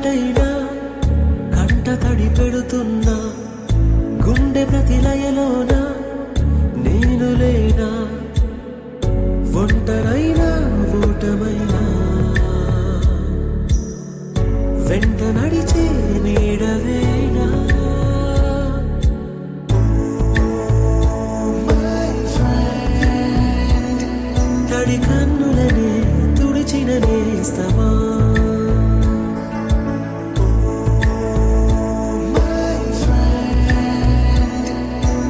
మాటైనా కంట తడి పెడుతున్నా గుండె ప్రతిలయలోన నేను లేనా ఒంటరైనా ఓటమైనా వెంట నడిచే నీడవేనా తడి కన్నులనే తుడిచిన నేస్తమా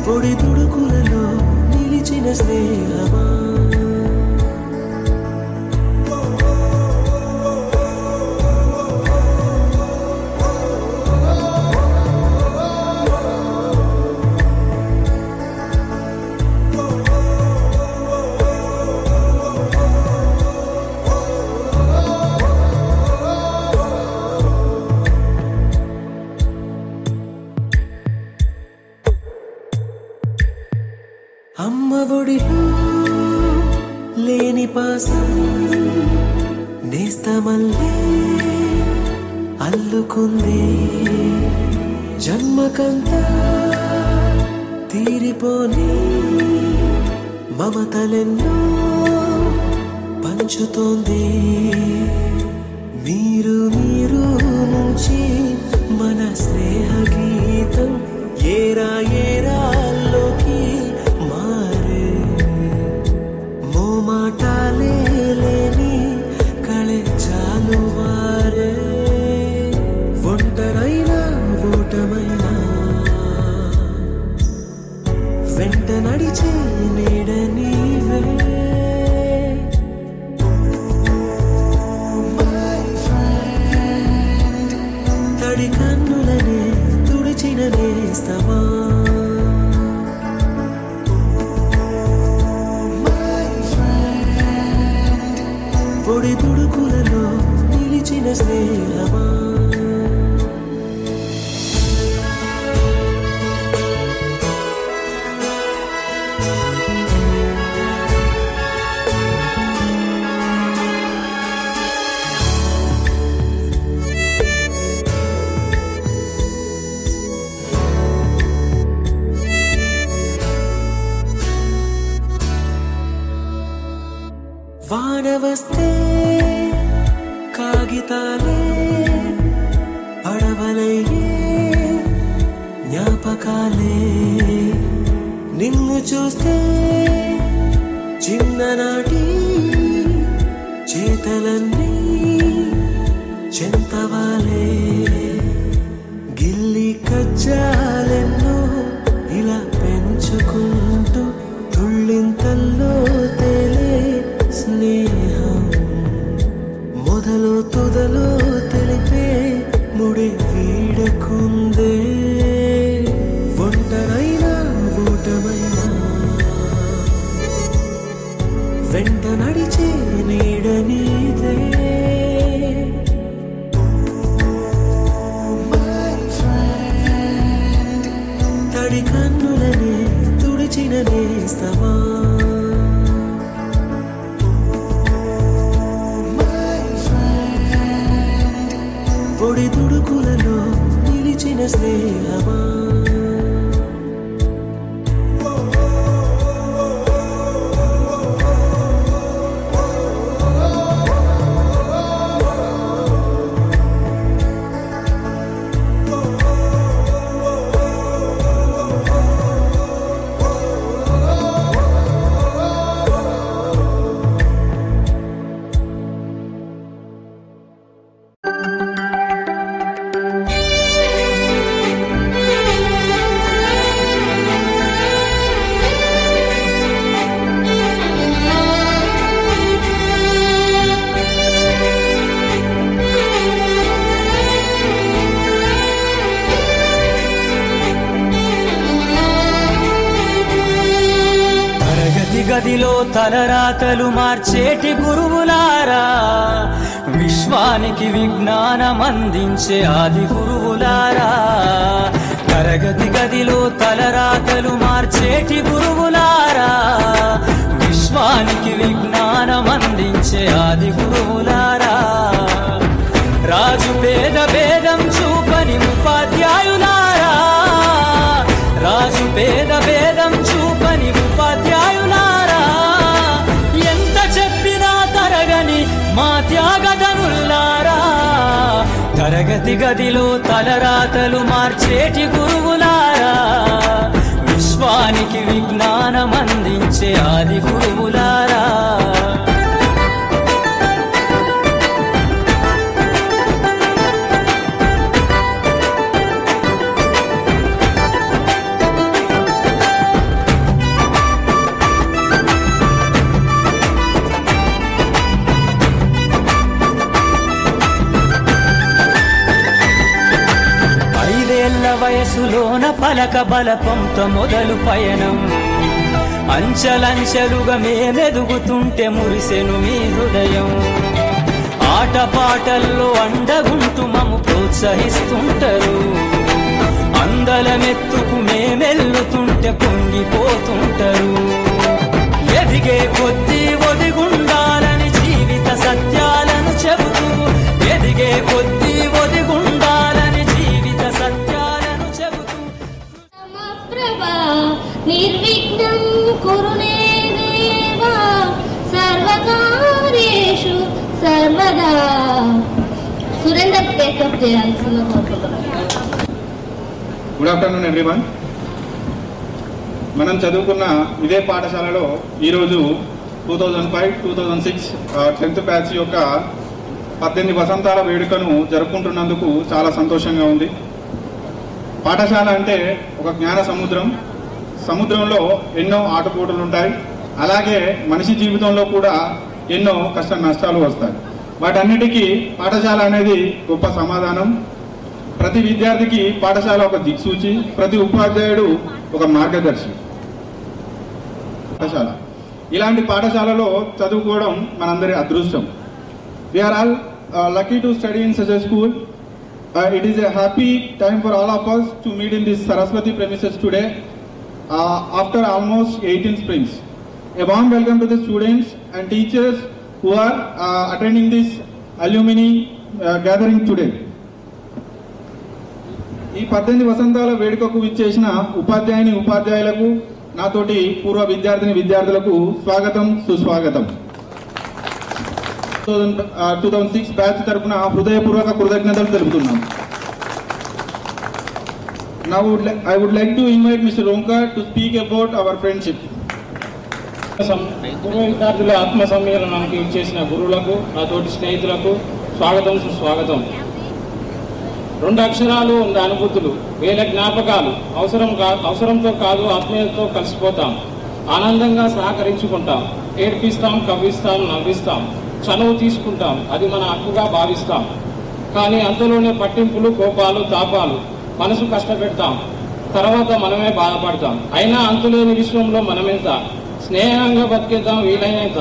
పొడి తుడుకులలో నిలిచిన స్నేహమా అమ్మ ఒడిలో లేని పాసం నేస్తమల్లే అల్లుకుంది జన్మకంతా తీరిపోని మమతలెన్నో పంచుతోంది మీరు మీరు నుంచి మన స్నేహ గీతం ఏరా ఏరాల్లోకి మారే మోమాటాలే లేని కళే చాలు వారే ఒంటరైనా ఓటమైనా వెంట నడిచే నీడ నీవే తడి కన్నులనే తుడిచిన నేస్తమా పొడి తుడుకులలో నిలిచిన స్నేహమా వాన వస్తే కాగితాలే పడవలయ్యే జ్ఞాపకాలే నిన్ను చూస్తే చిన్ననాటి చేతలన్నీ చెంతవాలే గిల్లి కజ్జాలెన్నో ఇలా పెంచుకుంటూ తుళ్ళింతల్లో తేలే స్నేహం మొదలు తుదలో తెలిపే ముడి వీడకుందే ఒంటరైనా ఓటమైనా వెంట నడిచే నీడ నీదే తడి కన్నులనే తుడిచిన నేస్తమా పొడి తుడుకులలో నిలిచిన స్నేహమా గదిలో తలరాతలు మార్చేటి గురువులారా విశ్వానికి విజ్ఞానం అందించే ఆది గురువులారా తరగతి గదిలో తలరాతలు మార్చేటి గురువులారా విశ్వానికి విజ్ఞానం అందించే ఆది గురువులారా రాజు పేద భేదం చూపని ఉపాధ్యాయులారా, రాజు పేద భేదం చూపని ఉపాధ్యాయులారా, ఎంత చెప్పినా తరగని మా త్యాగధనుల్లారా, తరగతి గదిలో తలరాతలు మార్చేటి గురువులారా, విశ్వానికి విజ్ఞానం అందించే ఆది గురువులారా. వయసులోన పలక బలపంతో మొదలు పయనం, అంచెలంచెలుగా మేమెదుగుతుంటే మురిసెను మీ హృదయం, ఆటపాటల్లో అండగుంటూ మమ్ము ప్రోత్సహిస్తుంటారు, అందలమెత్తుకు మేమెల్లుతుంటే పొంగిపోతుంటారు, ఎదిగే కొద్దీ ఒదిగుండాలని జీవిత సత్యాలను చెబుతూ, ఎదిగే కొద్దీ ఒదిగుండాలని జీవిత సత్యాలను చెబుతూ. నిర్విఘ్నం కురునే దేవా సర్వకార్యేషు సర్వదా. సురేందర్ టేకప్ చేయాల్సిన కోరుకుంటున్నాను. Good afternoon everyone. మనం చదువుకున్న ఇదే పాఠశాలలో ఈరోజు 2005-2006 10th బ్యాచ్ యొక్క 18 వసంతాల వేడుకను జరుపుకుంటున్నందుకు చాలా సంతోషంగా ఉంది. పాఠశాల అంటే ఒక జ్ఞాన సముద్రం. సముద్రంలో ఎన్నో ఆటుపోటులు ఉంటాయి, అలాగే మనిషి జీవితంలో కూడా ఎన్నో కష్ట నష్టాలు వస్తాయి. వాటన్నిటికీ పాఠశాల అనేది గొప్ప సమాధానం. ప్రతి విద్యార్థికి పాఠశాల ఒక దిక్సూచి, ప్రతి ఉపాధ్యాయుడు ఒక మార్గదర్శి. పాఠశాల ఇలాంటి పాఠశాలలో చదువుకోవడం మనందరి అదృష్టం. We are all lucky to study in such a school. It is a happy time for all of us to meet in this Saraswati premises today after almost 18 springs. A warm welcome to the students and teachers who are attending this alumni gathering today. ఈ 18 వసంతాల వేడుకకు విచ్చేసిన ఉపాధ్యాయులకు, నాతోటి పూర్వ విద్యార్థులకు స్వాగతం, సుస్వాగతం. 2006 బ్యాచ్ తరపున హృదయపూర్వక కృతజ్ఞతలు తెలుపుతున్నాం. Now I would like to invite Mr. Ronkar to speak about our friendship. పూర్వ విద్యార్థుల ఆత్మ సమ్మేళనానికి ఇచ్చేసిన గురువులకు, నాతోటి స్నేహితులకు స్వాగతం, సుస్వాగతం. 2 అక్షరాలు, 2 అనుభూతులు, 1000 జ్ఞాపకాలు. అవసరంతో కాదు, ఆత్మీయతతో కలిసిపోతాం, ఆనందంగా సహకరించుకుంటాం, ఏడ్పిస్తాం, కవ్విస్తాం, నవ్విస్తాం, చనువు తీసుకుంటాం, అది మన హక్కుగా భావిస్తాం. కానీ అంతలోనే పట్టింపులు, కోపాలు, తాపాలు, మనసు కష్టపెడతాం, తర్వాత మనమే బాధపడతాం. అయినా అంతులేని విశ్వంలో మనమెంత స్నేహంగా బతికేద్దాం వీలైనంత.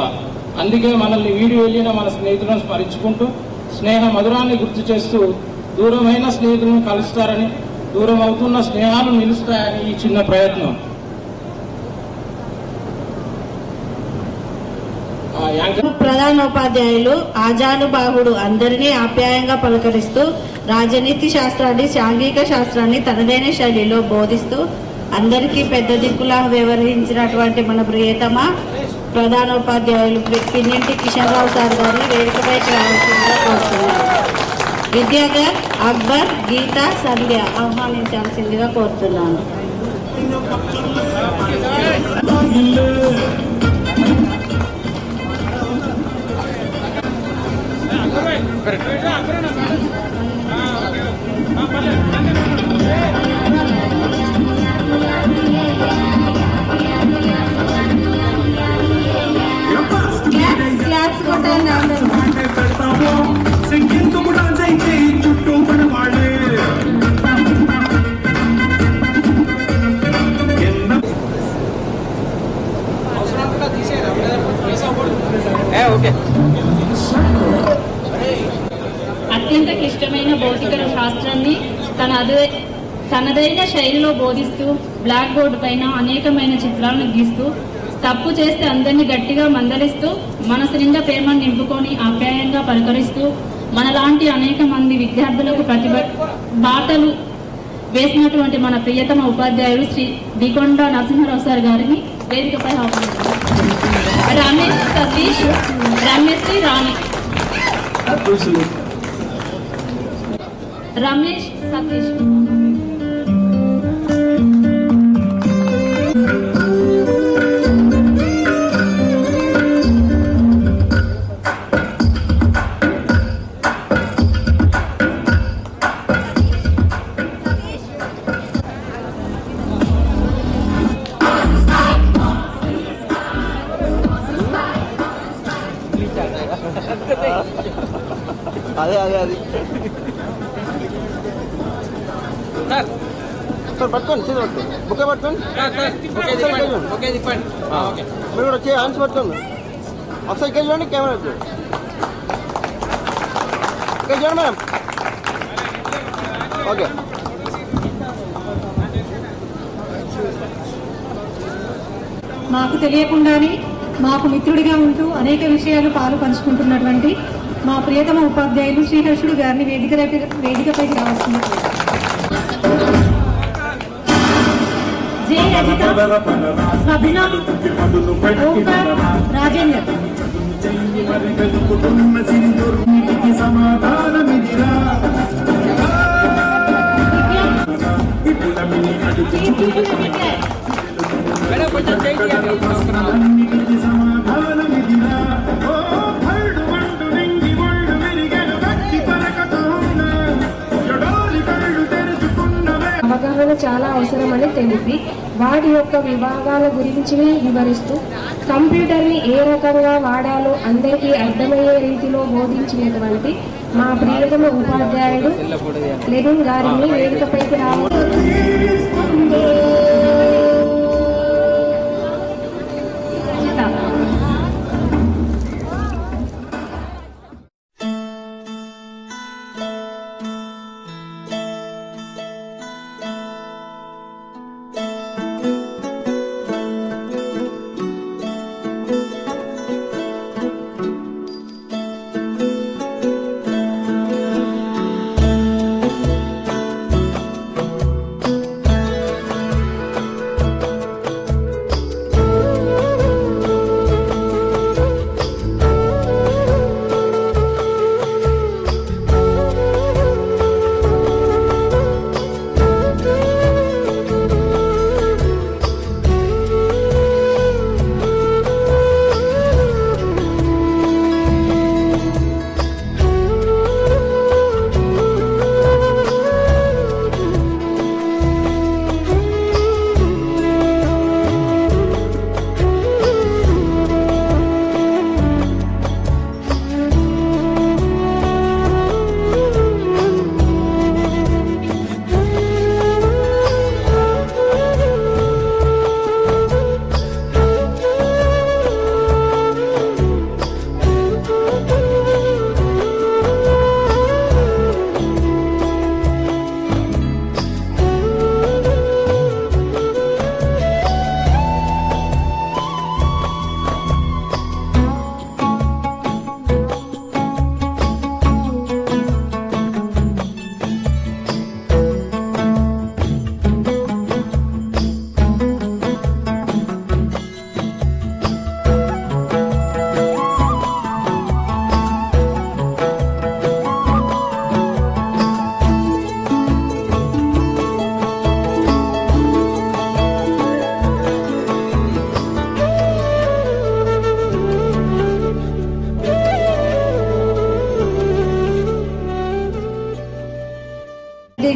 అందుకే మనల్ని వీడి వెళ్ళిన మన స్నేహితులను స్మరించుకుంటూ, స్నేహ మధురాన్ని గుర్తు చేస్తూ, దూరమైన స్నేహితులను కలుస్తారని, దూరం అవుతున్న స్నేహాలు నిలుస్తాయని ఈ చిన్న ప్రయత్నం. ప్రధానోపాధ్యాయులు ఆజానుబాహుడు అందరినీ ఆప్యాయంగా పలకరిస్తూ రాజనీతి శాస్త్రాన్ని, సాంఘిక శాస్త్రాన్ని తనదైన శైలిలో బోధిస్తూ అందరికీ పెద్ద దిక్కులా వ్యవహరించినటువంటి మన ప్రియతమ ప్రధానోపాధ్యాయులు పిన్నింటి కిషన్ రావు సార్ గారిని వేదికపైకి రావాల్సిందిగా కోరుతున్నారు. విద్యాధర్, అక్బర్, గీత, సంధ్య ఆహ్వానించాల్సిందిగా కోరుతున్నాను. క్లాప్స్ కొట్టండి. చుట్టూ పడవాళ్ళే అత్యంత క్లిష్టమైన భౌతిక శాస్త్రాన్ని తనదైన శైలిలో బోధిస్తూ బ్లాక్ బోర్డు పైన అనేకమైన చిత్రాలను గీస్తూ, తప్పు చేస్తే అందరినీ గట్టిగా మందలిస్తూ, మనసు నిండా ప్రేమను నింపుకొని ఆప్యాయంగా పలకరిస్తూ, మనలాంటి అనేక మంది విద్యార్థులకు బాటలు వేసినటువంటి మన ప్రియతమ ఉపాధ్యాయుడు శ్రీ డికొండ నరసింహారావు సార్ గారిని వేదికపై ఆహ్వానిస్తున్నారు. రమేష్ సతీష్, రమేశ్రీ రాణి. రమేష్ సతీష్. అదే సార్ పట్టుకోండి, చేతి పట్టుకోండి, బుక్క పట్టుకోండి, మీరు కూడా వచ్చి హ్యాండ్స్ పట్టుకోండి. ఒకసారి ఇక్కడ చూడండి, కెమెరా ఇక్కడ చూడండి మేడం. ఓకే. మాకు తెలియకుండానే మాకు మిత్రుడిగా ఉంటూ అనేక విషయాలు పాలు పంచుకుంటున్నటువంటి మా ప్రియతమ ఉపాధ్యాయులు శ్రీహర్షుడు గారిని వేదికపైకి రావాల్సింది. జే రజిత, స్వప్న, ఓంకార్, రాజేందర్. అవగాహన చాలా అవసరమని తెలిపి వాటి యొక్క విభాగాల గురించి వివరిస్తూ కంప్యూటర్ని ఏ రకంగా వాడాలో అందరికీ అర్థమయ్యే రీతిలో బోధించినటువంటి మా ప్రియతమ ఉపాధ్యాయుడు లెనిన్ గారిని వేదికపైకి రావాలి.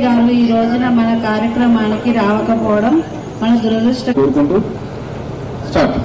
గారు ఈ రోజున మన కార్యక్రమానికి రావకపోవడం మన దురదృష్టం. కోరుకుంటూ స్టార్ట్.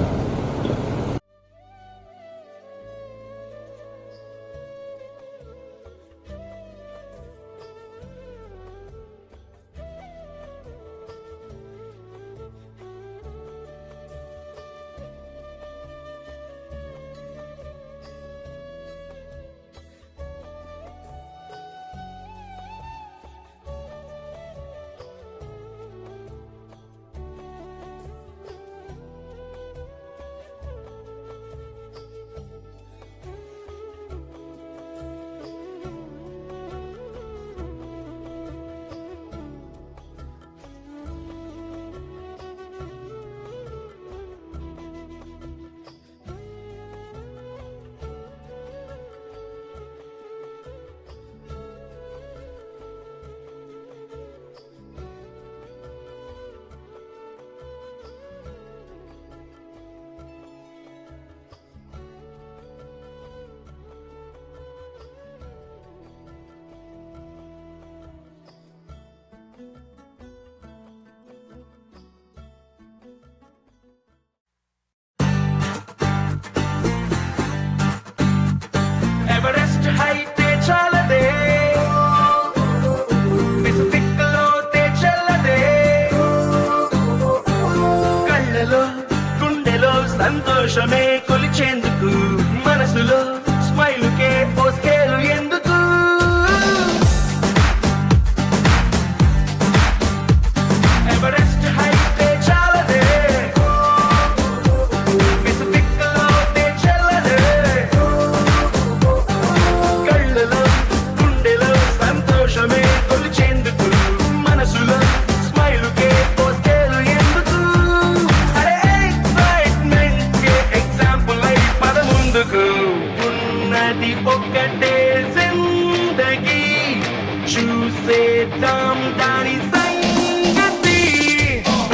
చూసేద్దాం దాని సంగతి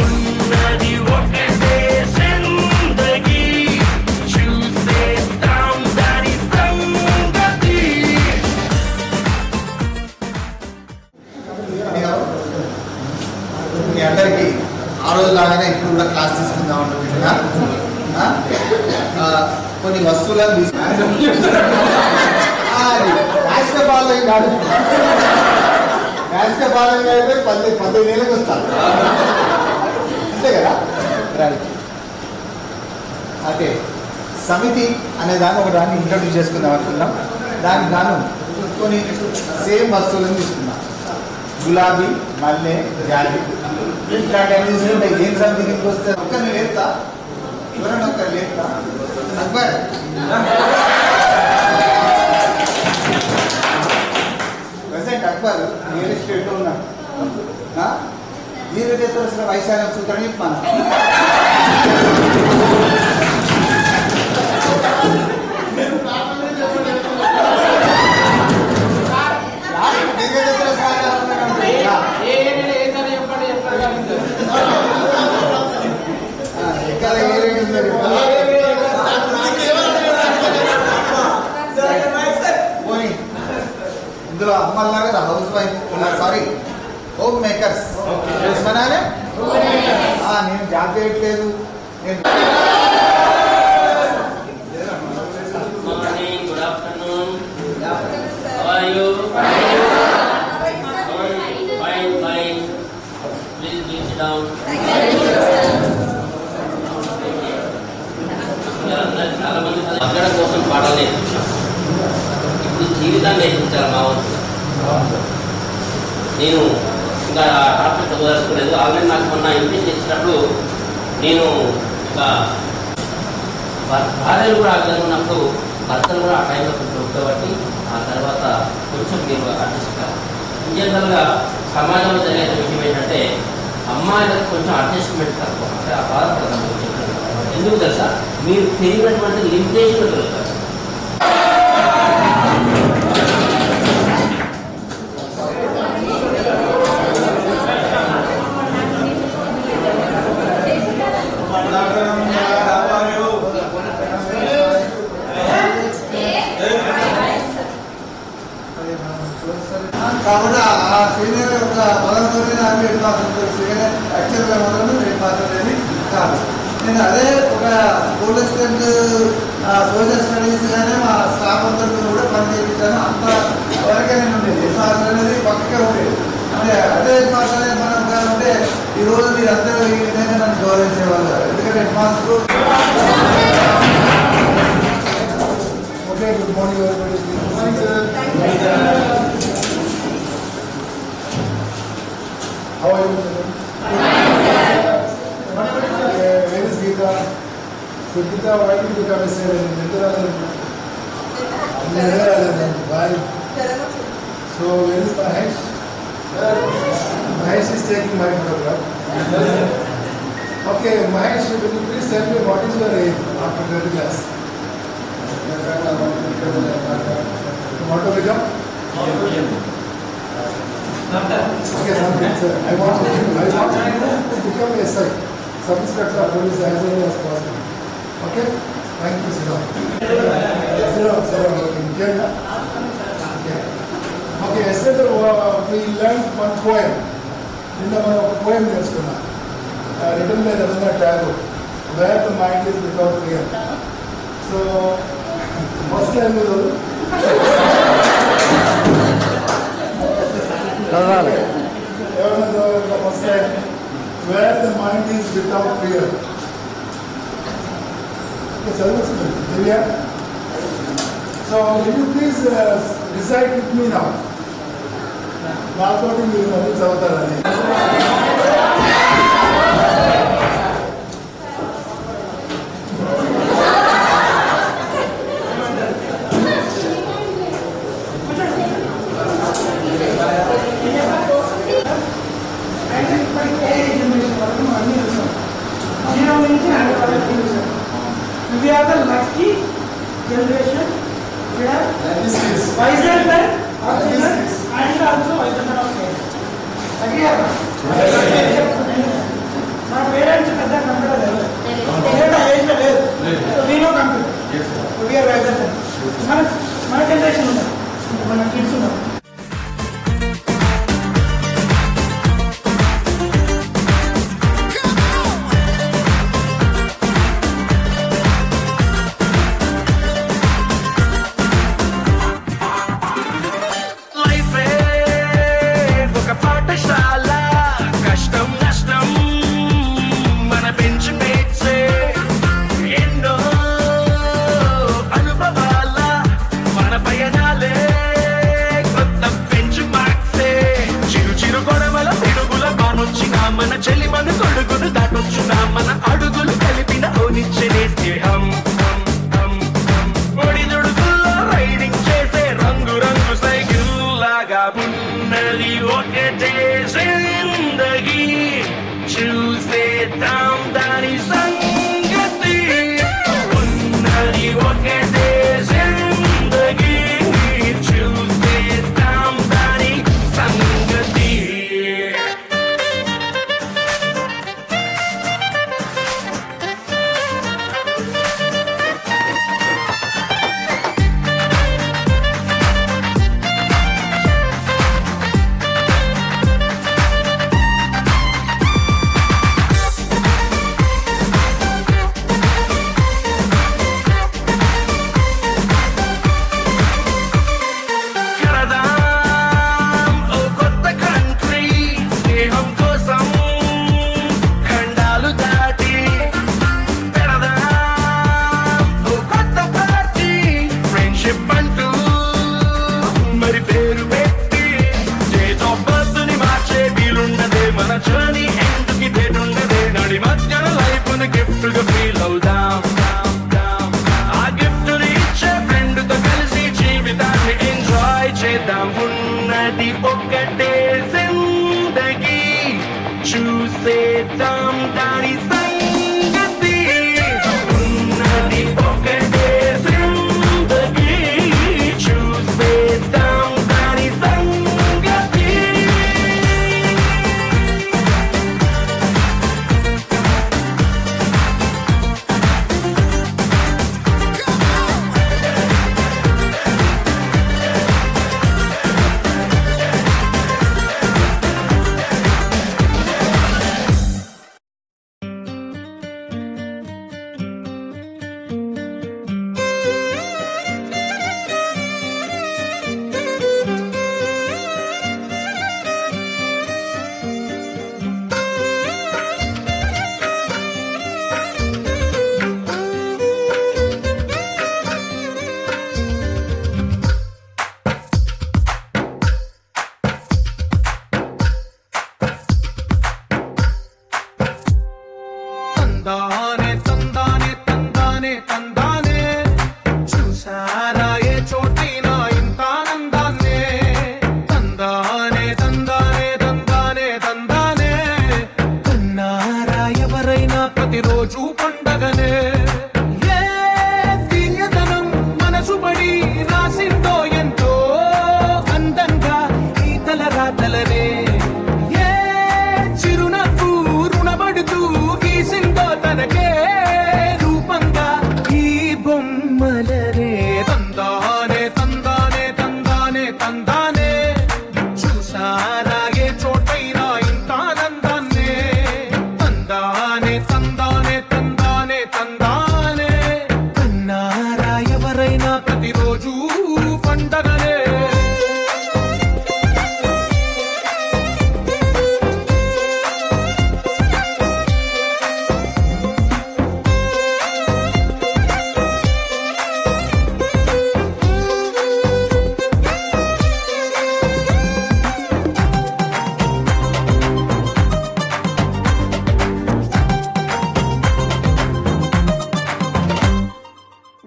ఉన్నది ఒకటే జిందగీ చూసేద్దాం దాని సంగతి. మీ అందరికీ ఆ రోజు లాగానే ఇప్పుడు కూడా క్లాస్ తీసుకుందాం అనుకుంటున్నా. కొన్ని వస్తువులను రాష్ట్రపాలన కాదు, రాష్ట్రపాలన అయితే 15 ఏళ్ళకి వస్తారు అంతే కదా. రైట్. ఓకే, సమితి అనే దాన్ని ఒక దాన్ని ఇంట్రడ్యూస్ చేసుకుందాం అనుకున్నాం. దానికి గాను కొన్ని సేమ్ వస్తువులను తీసుకున్నాం. గులాబీ, మల్లె, జాలి ఇట్లాంటి తీసుకుంటే ఏం సమితికి వస్తే ఒక్కరిని లేపుతా, ఎవరైనా ఒక్కరు లేపుతా. అక్బర్ ప్రెసెంట్ అక్బర్ రియల్ ఎస్టేట్లో ఉన్నాడు. మీరు తెలిసిన వైశాల్యం సూత్రం చెప్పాను. ఇందులో అమ్మల్లాగా house wife sorry home makers మనాలే. నేను జాబ్ చేయట్లేదు, నేను good afternoon. How are you? Fine fine. Please sit down. చాలా మంది అక్కడ కోసం పాఠాలు నేర్పించాం. ఇప్పుడు జీవితాన్ని నేర్పించాలి మా వంతు. నేను ఇంకా డాక్టర్ చదవదలుచుకోలేదు. ఆల్రెడీ నాకు మొన్న ఇన్విటేషన్ ఇచ్చినప్పుడు నేను ఇంకా భార్యలు కూడా ఆ విధంగా ఉన్నప్పుడు భర్తలు కూడా ఆ టైంలో కొంచెం కాబట్టి ఆ తర్వాత కొంచెం మీరు అడ్జస్ట్ కాదు. ఇన్ జనరల్గా సమాజంలో జరిగే విషయం ఏంటంటే అమ్మాయిలకు కొంచెం అడ్జస్ట్మెంట్ తక్కువ, అంటే ఆ బాధపడతాం. ఎందుకు తెలుసా? మీరు తెలియనటువంటి లిమిటేషన్ కలుగుతారు. కాబట్టి ఆ సీనియర్ ఒక పదంతో నాకు ఎయిట్ మార్క్స్ సీనియర్ యాక్చువల్గా మాత్రం 8 మార్క్స్ అనేది కాదు. నేను అదే ఒక గోల్డ్ అసిస్టెంట్ సోషల్ స్టడీస్ కానీ మా స్టాఫ్ అందరితో కూడా పని చేయించాను. అంత వరకే నేను ఉండేది. 8 మార్క్స్ అనేది పక్కకే ఉండేది. అంటే అదే 8 మార్క్స్ అనేది మనం కాదంటే ఈరోజు మీరు అందరూ ఈ విధంగా నన్ను గౌరవించేవాళ్ళు. ఎందుకంటే 8 marks. Okay, good morning everybody. Good morning sir. How are you? Where is Geeta? So Geeta, why did you become a sailor? Why? So where is Mahesh? Mahesh is taking my photograph. Okay, Mahesh, will you please tell me what is your aim after 12th class? You want to become? Okay, sir. I want to become a SI, Sub-Inspector of Police, as early as possible. Okay? Thank you, sir. Sir, okay, yesterday we learned one poem. In the poem written by Rabindranath Tagore, Where the Mind is Without Fear. So, first time we will where the mind is without fear. Okay, so will you please recite with me now? We are the lucky generation where wiser than our children and also wiser than our parents. వచ్చినా మన చెలిమను కొడుకును దాటొచ్చునా మన అడుగులు కలిపిన ఓనిచ్చనే స్నేహం ఒడిదుడుకుల్లో riding చేసే రంగు రంగు సైకిల్ లాగా ఉన్నది ఒకటే జిందగీ చూసేద్దాం దాని సంగతి ఉన్నది ఒకటే జిందగీ చూసేద్దాం దాని సంగతి ఉన్నది ఒకటే జిందగీ చూసేద్దాం దాని సంగతి ఉన్నది ఒకటే జిందగీ చూసేద్దాం దాని సంగతి తందానే తందానే తందానే తందానే చూసారా ఏ చోటైనా ఇంత ఆనందాన్నే తందానే తందానే తందానే తందానే కన్నారా ఎవరైనా ప్రతిరోజు పండగనే ఏ తీయదనం మనసు పడి రాసిందో ఎంతో అందంగా ఈ తల రాతలనే ఏ చిరునవ్వు రుణపడుతూ గీసిందో తనకే రూపంగా ఈ బొమ్మలనే తందానే తందానే తందానే తందానే చూసారా ఏ చోటైనా ఇంత ఆనందాన్నే తందానే తందానే తందానే తందానే కన్నారా ఎవరైనా ప్రతిరోజు పండగనే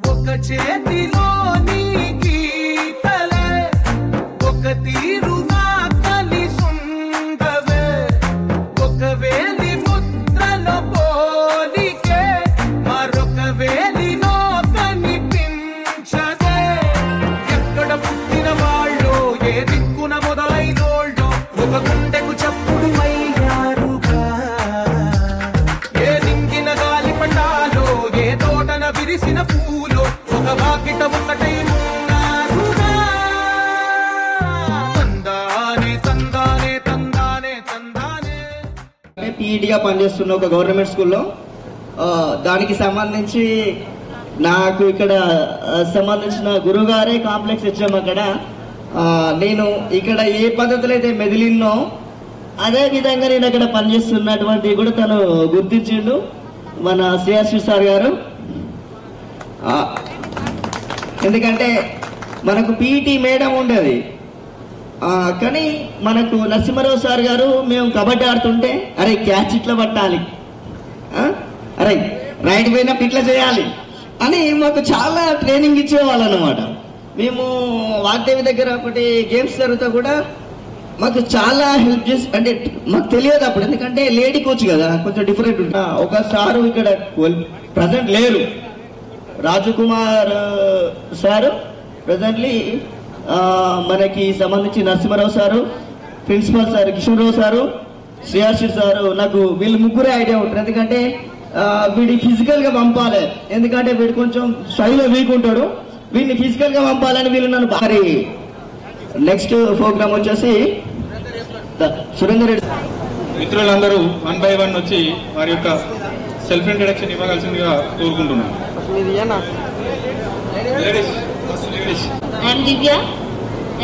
ఒక చేతిలోని గీతలే ఒక తీరుగా కలిసుండవే ఒక వేలి ముద్రలో పోలికే మరొక వేలిలో కనిపించదే ఎక్కడ పుట్టిన వాళ్ళో ఏ దిక్కున మొదలైనోళ్ళో ఒక గుండెకు చప్పుడు అయ్యారుగా ఏ దింగిన గాలి పండాలో ఏ తోటన విరిసిన పూలో ఒక వాకిట ఒకటై ఉన్నారుగా తందానే తందానే తందానే తందానే పీఈటీగా పనిచేస్తున్న ఒక గవర్నమెంట్ స్కూల్లో దానికి సంబంధించి నాకు ఇక్కడ సంబంధించిన గురుగారే కాంప్లెక్స్ ఇచ్చాము అక్కడ నేను ఇక్కడ ఏ పద్ధతులు అయితే మెదిలిన్నో అదే విధంగా నేను అక్కడ పనిచేస్తున్నటువంటి కూడా తను గుర్తించిండు మన సిఆర్సి సార్ గారు ఎందుకంటే మనకు పీఈటీ మేడం ఉండేది కానీ మనకు నరసింహారావు సార్ గారు మేము కబడ్డీ ఆడుతుంటే అరే క్యాచ్ ఇట్లా పట్టాలి, అరే రైట్ పోయినప్పుడు ఇట్లా చేయాలి అని మాకు చాలా ట్రైనింగ్ ఇచ్చేవాళ్ళు అనమాట. మేము వాగ్దేవి దగ్గర ఒకటి గేమ్స్ జరుగుతా కూడా మాకు చాలా హెల్ప్ చేసి, అంటే మాకు తెలియదు అప్పుడు, ఎందుకంటే లేడీ కోచ్ కదా కొంచెం డిఫరెంట్. ఒక సారు ఇక్కడ ప్రజెంట్ లేరు, రాజకుమార్ సారు ప్రజెంట్లీ మనకి సంబంధించి Narasimharao sir, principal sir Kishorerao sir, Sriharshit sir. నాకు వీళ్ళు ముగ్గురే ఐడియా ఉంటారు, ఎందుకంటే వీడి ఫిజికల్ గా పంపాలి, ఎందుకంటే వీడు కొంచెం స్టైల్లో వీక్ ఉంటాడు, వీడిని ఫిజికల్ గా పంపాలని వీళ్ళు నన్ను భారీ. నెక్స్ట్ ప్రోగ్రామ్ వచ్చేసి సురేందర్ రెడ్డి. మిత్రులందరూ 1 by 1 వచ్చి వారి యొక్క సెల్ఫ్ ఇంట్రడక్షన్ ఇవ్వవలసిందిగా కోరుకుంటున్నాను. I'm Divya,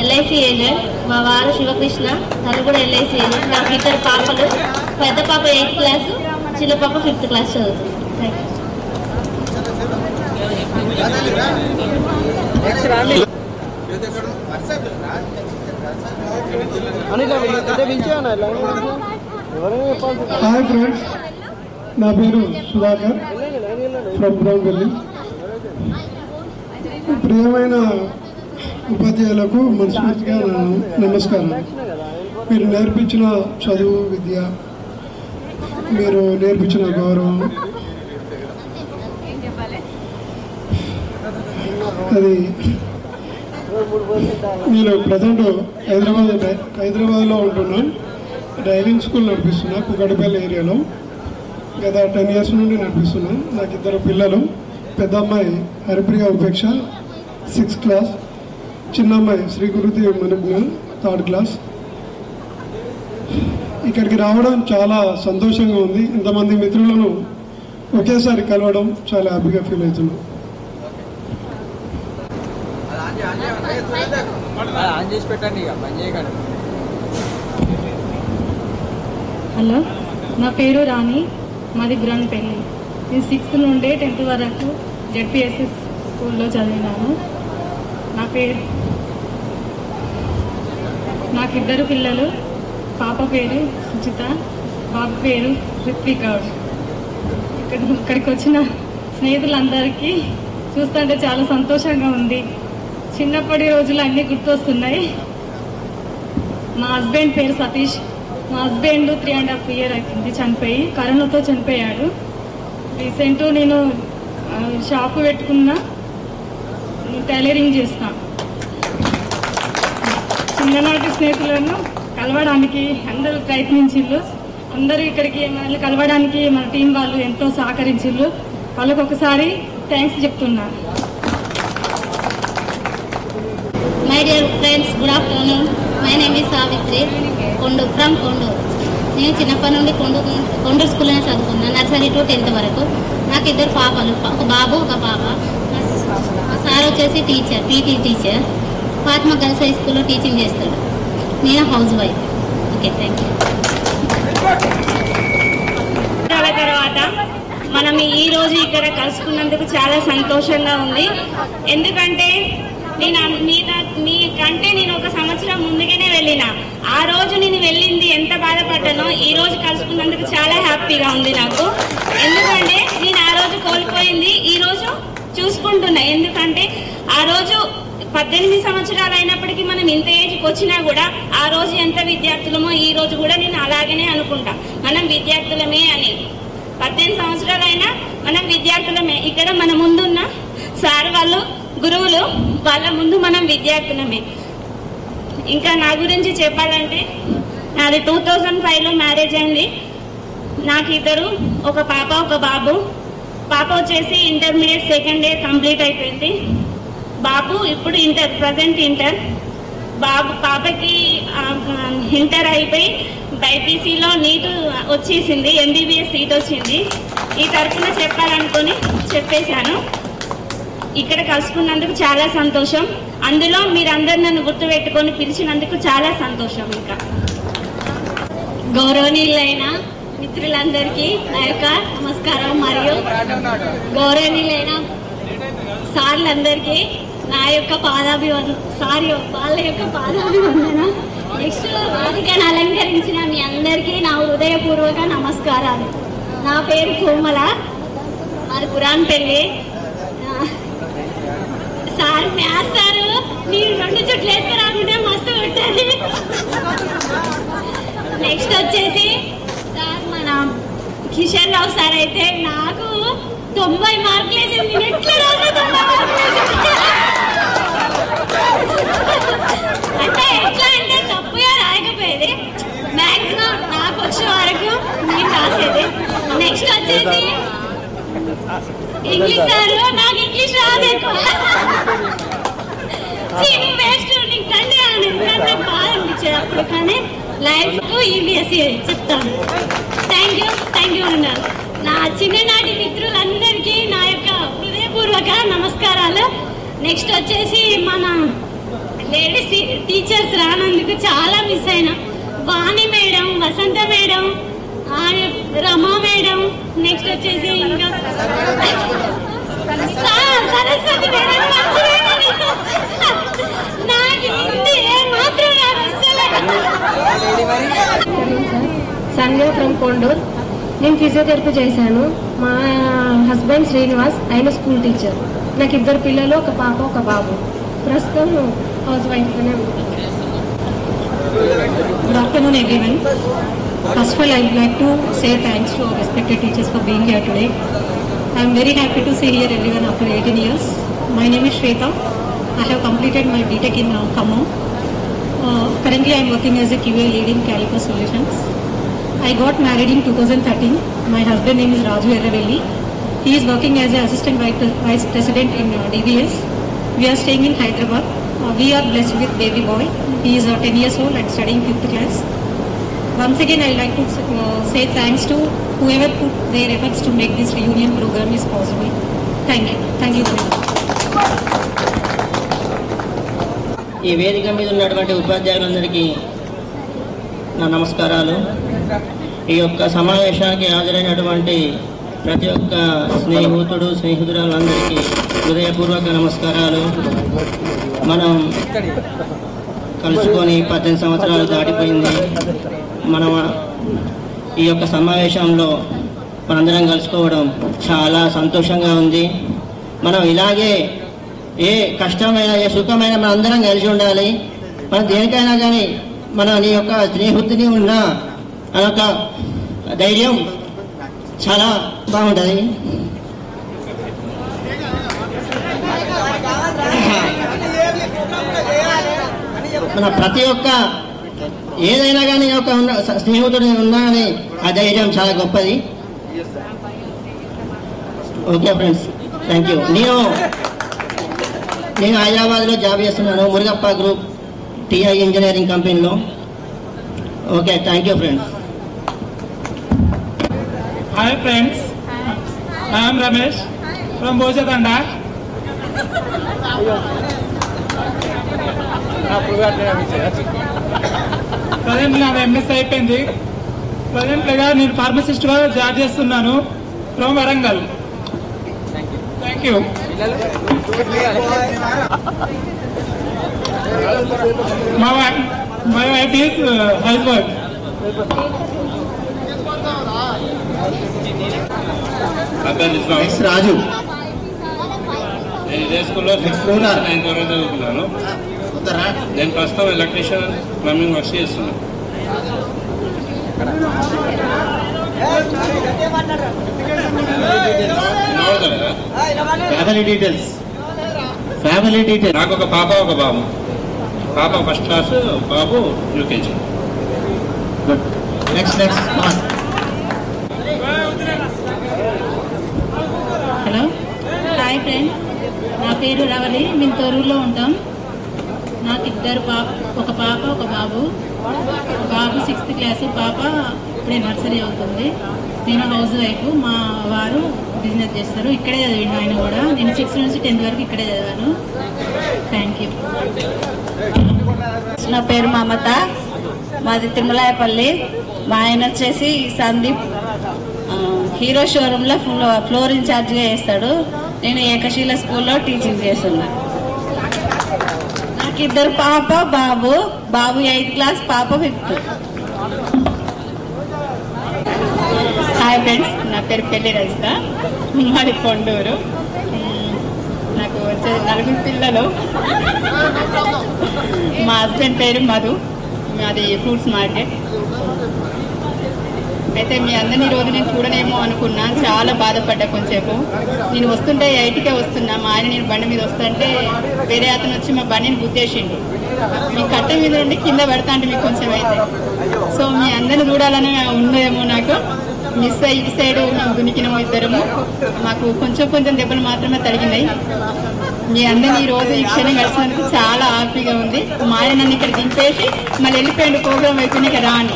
LIC agent. మా వారు శివకృష్ణ, తను కూడా ఎల్ఐసి ఏజెంట్. నాకు 2 పాపలు, పెద్ద పాప 8th క్లాసు, చిన్న పాప 5th క్లాస్ చదువుతుంది. హాయ్ ఫ్రెండ్స్, నా పేరు సుధాకర్ ఫ్రమ్ బ్రౌన్వెల్లి. ప్రియమైన ఉపాధ్యాయులకు మనస్ఫూర్తిగా నమస్కారం. మీరు నేర్పించిన చదువు, విద్య, మీరు నేర్పించిన గౌరవం, అది నేను ప్రజెంట్ హైదరాబాద్లో ఉంటున్నాను. డ్రైవింగ్ స్కూల్ నడిపిస్తున్నా కుకటిపల్లి ఏరియాలో. గత 10 years నుండి నడిపిస్తున్నాను. నాకు 2 పిల్లలు. పెద్ద అమ్మాయి హరిప్రియ ఉపేక్ష 6th క్లాస్, చిన్న అమ్మాయి శ్రీ గురుతి మనుజ్ఞ 3rd క్లాస్. ఇక్కడికి రావడం చాలా సంతోషంగా ఉంది. ఇంతమంది మిత్రులను ఒకేసారి కలవడం చాలా హ్యాపీగా ఫీల్ అవుతున్నాను. హలో, నా పేరు రాణి, మాది గ్రాన్పల్లి. నేను 6th నుండి 10th వరకు జెడ్పిఎస్ఎస్ స్కూల్లో చదివినాను. నాకు 2 పిల్లలు. పాప పేరు సుచిత, బాబు పేరు రిత్విక్. ఇక్కడికి వచ్చిన స్నేహితులందరికీ చూస్తుంటే చాలా సంతోషంగా ఉంది. చిన్నప్పటి రోజులు అన్నీ గుర్తొస్తున్నాయి. మా హస్బెండ్ పేరు సతీష్. మా హస్బెండ్ 3.5 years అవుతుంది చనిపోయి, కరోనాతో చనిపోయాడు. రీసెంట్ నేను షాపు పెట్టుకున్నా, టైలరింగ్ చేస్తా. చిన్ననాటి స్నేహితులను కలవడానికి అందరూ ప్రయత్నించిళ్ళు. అందరూ ఇక్కడికి మనల్ని కలవడానికి మన టీం వాళ్ళు ఎంతో సహకరించిళ్ళు. వాళ్ళకు ఒకసారి థ్యాంక్స్ చెప్తున్నా. My dear friends, good afternoon. My name is Savitri, from Konduru. నేను చిన్నప్పటి నుండి కొండూరు స్కూల్లోనే చదువుకున్నాను, నర్సరీ టు 10th వరకు. నాకు 2 పాపలు, ఒక బాబు ఒక పాప. మా సార్ వచ్చేసి teacher, PT teacher. Fatima girls high స్కూల్లో టీచింగ్ చేస్తాడు. నేను house wife. Okay, thank you. తర్వాత మనం ఈ రోజు ఇక్కడ కలుసుకున్నందుకు చాలా సంతోషంగా ఉంది. ఎందుకంటే మీకంటే నేను 1 సంవత్సరం ముందుగానే వెళ్ళిన. ఆ రోజు నేను వెళ్ళింది ఎంత బాధపడ్డానో ఈ రోజు కలుసుకున్నందుకు చాలా హ్యాపీగా ఉంది నాకు. ఎందుకంటే నేను ఆ రోజు కోల్పోయింది ఈ రోజు చూసుకుంటున్నా. ఎందుకంటే ఆ రోజు 18 సంవత్సరాలు అయినప్పటికీ మనం ఇంత ఏజ్కి వచ్చినా కూడా ఆ రోజు ఎంత విద్యార్థులమో ఈ రోజు కూడా నేను అలాగనే అనుకుంటా. మనం విద్యార్థులమే అని. 18 సంవత్సరాలైనా మనం విద్యార్థులమే. ఇక్కడ మన ముందున్న సార్ వాళ్ళు గురువులు, వాళ్ళ ముందు మనం విద్యార్థులమే. ఇంకా నా గురించి చెప్పాలంటే నాది 2005లో మ్యారేజ్ అయింది. నాకు 2, ఒక పాప ఒక బాబు. పాప వచ్చేసి ఇంటర్మీడియట్ 2nd year కంప్లీట్ అయిపోయింది. బాబు ఇప్పుడు ప్రజెంట్ ఇంటర్. పాపకి ఇంటర్ అయిపోయి బైపీసీలో నీట్ వచ్చేసింది, ఎంబీబీఎస్ సీట్ వచ్చింది. ఈ తరఫున చెప్పాలనుకొని చెప్పేశాను. ఇక్కడ కలుసుకున్నందుకు చాలా సంతోషం. అందులో మీరందరూ నన్ను గుర్తుపెట్టుకొని పిలిచినందుకు చాలా సంతోషం. ఇంకా గౌరవనీయులైన మిత్రులందరికీ నా యొక్క నమస్కారం, మరియు గౌరవనీయులైన సార్లందరికీ నా యొక్క వాళ్ళ యొక్క పాదాభివందన. నెక్స్ట్ వేదికను అలంకరించిన మీ అందరికీ నా హృదయపూర్వక నమస్కారాలు. నా పేరు కోమల, మాది పురాణపల్లి. సార్ మ్యాథ్స్ సార్ మీరు 2 చుట్లు వేసుకురాకుంటే మస్తు ఉంటుంది. నెక్స్ట్ వచ్చేసి సార్ మన కిషన్ రావు సార్ అయితే నాకు 90 మార్కులు వేసింది. ఎట్లా రాదు 90 మార్కులు అంటే ఎట్లా అంటే తప్పుగా రాయకపోయేది, మ్యాక్సిమం నాకు వచ్చే వరకు నేను రాసేది. నెక్స్ట్ వచ్చేసి ఇంగ్లీష్ సార్, నాకు ఇంగ్లీష్ రాదు ఎక్కువ. నువ్వు వేస్ట్ నీకు తండ్రి అని నాకు బాగా అనిపించేది అప్పుడు. కానీ లైఫ్ ఈవీఎస్సీ చెప్తాను. థ్యాంక్ యూ అన్నారు. నా చిన్ననాటి మిత్రులందరికీ నా యొక్క హృదయపూర్వక నమస్కారాలు. నెక్స్ట్ వచ్చేసి మన లేడీస్ టీచర్స్ రానందుకు చాలా మిస్ అయినా. వాణి మేడం, వసంత మేడం, రమా మేడం, నెక్స్ట్ వచ్చేసి ఇంకా సరస్వతి మేడం. నాకు హిందీ మాత్రం సంధ్య ఫ్రమ్ కొండూరు. నేను ఫిజియోథెరపీ చేశాను. మా హస్బెండ్ శ్రీనివాస్, ఆయన స్కూల్ టీచర్. నాకు 2 పిల్లలు, ఒక పాప ఒక బాబు. ప్రస్తుతం హౌస్ వైఫ్గానే ఉన్నాను. Good afternoon everyone. First of all, I would like to say thanks to our respected teachers for being here today. I am very happy to see here everyone after 18 years. My name is Shweta. I have completed my BTech in Khammam. Currently I am working as a QA lead in Caliper Solutions. I got married in 2013. My husband name is Raju Erravelli. He is working as an assistant vice president in DVS. We are staying in Hyderabad. We are blessed with baby boy. He is 10 years old and studying 5th class. Once again, I would like to say thanks to whoever put their efforts to make this reunion program is possible. Thank you. Thank you very much. ఈ వేదిక మీద ఉన్నటువంటి ఉపాధ్యాయులందరికీ నా నమస్కారాలు. ఈ యొక్క సమావేశానికి హాజరైనటువంటి ప్రతి ఒక్క స్నేహితురాలందరికీ హృదయపూర్వక నమస్కారాలు. మనం కలుసుకొని 18 సంవత్సరాలు దాటిపోయింది. మనం ఈ యొక్క సమావేశంలో మనందరం కలుసుకోవడం చాలా సంతోషంగా ఉంది. మనం ఇలాగే ఏ కష్టమైన ఏ సుఖమైన మనం అందరం కలిసి ఉండాలి. మనం దేనికైనా కానీ మన నీ యొక్క స్నేహితుని ఉన్న అదొక ధైర్యం చాలా బాగుంటుంది. మన ప్రతి ఒక్క ఏదైనా కానీ ఒక స్నేహితుడు ఉన్నాడని ఆ ధైర్యం చాలా గొప్పది. Okay friends, thank you. నేను హైదరాబాద్లో జాబ్ చేస్తున్నాను, మురుగప్ప గ్రూప్ టీఐ ఇంజనీరింగ్ కంపెనీలో. Okay, thank you friends. Hi friends, I am Ramesh from Bojatanda. Present నాది ఎంఎస్ అయిపోయింది. ప్రజెంట్గా నేను ఫార్మసిస్ట్గా జాబ్ చేస్తున్నాను from Warangal. Thank you. My wife is house wife. Raju, నేను ఇదే స్కూల్లో 6th నుంచి 9th వరకు చదువుకున్నాను. నేను ప్రస్తుతం ఎలక్ట్రీషియన్ ప్లంబింగ్ వర్క్ చేస్తున్నాను. Family details. నాకు ఒక పాప ఒక బాబు. పాప ఫస్ట్ క్లాస్, బాబు UKG. Next hello, hi friend, నా పేరు రవలి. మేము తొరూరులో ఉంటాం. నాకు ఒక పాప ఒక బాబు. బాబు 6th క్లాసు, పాప ఇప్పుడే నర్సరీ అవుతుంది. నేను హౌస్ వైఫ్. మా వారు బిజినెస్ చేస్తారు. ఇక్కడే చదివిండు ఆయన కూడా. నేను 6th నుంచి 10th వరకు ఇక్కడే చదివాను. Thank you. నా పేరు మమత, మాది తిరుమలాయపల్లి. మా ఆయన వచ్చేసి సందీప్, హీరో షోరూంలో ఫ్లోర్ ఇన్ఛార్జ్గా చేస్తాడు. నేను ఏకశీల స్కూల్లో టీచింగ్ చేస్తున్నా. నాకు 2 పాప బాబు. బాబు 8th క్లాస్, పాప 5th. హాయ్ ఫ్రెండ్స్, నా పేరు పెళ్లి రజిత, మాది కొండూరు. నాకు వచ్చే 4 పిల్లలు. మా హస్బెండ్ పేరు మధు, మాది ఫ్రూట్స్ మార్కెట్. అయితే మీ అందరినీ ఈరోజు నేను చూడనేమో అనుకున్నా, చాలా బాధపడ్డా కొంచెంసేపు. నేను వస్తుంటే 8కే వస్తున్నా, మా ఆయన నేను బండి మీద వస్తుంటే వేరే అతను వచ్చి మా బండిని గుద్దేసిండు. మీ కట్ట మీద నుండి కింద పెడతా అంటే మీకు కొంచెం అయితే. సో మీ అందరిని చూడాలని ఉందేమో నాకు. మిస్ అయ్యి ఇటు సైడ్ మేము దునికినాము ఇద్దరము. మాకు కొంచెం దెబ్బలు మాత్రమే తగిలినాయి. మీ అందరినీ ఈ రోజు ఈ క్షణం కలిసినందుకు చాలా హ్యాపీగా ఉంది. మా ఆయన నన్ను ఇక్కడ దింపేసి మళ్ళీ వెళ్ళిపోయిండు, ప్రోగ్రామ్ అయిపోయినా ఇక్కడ రాను.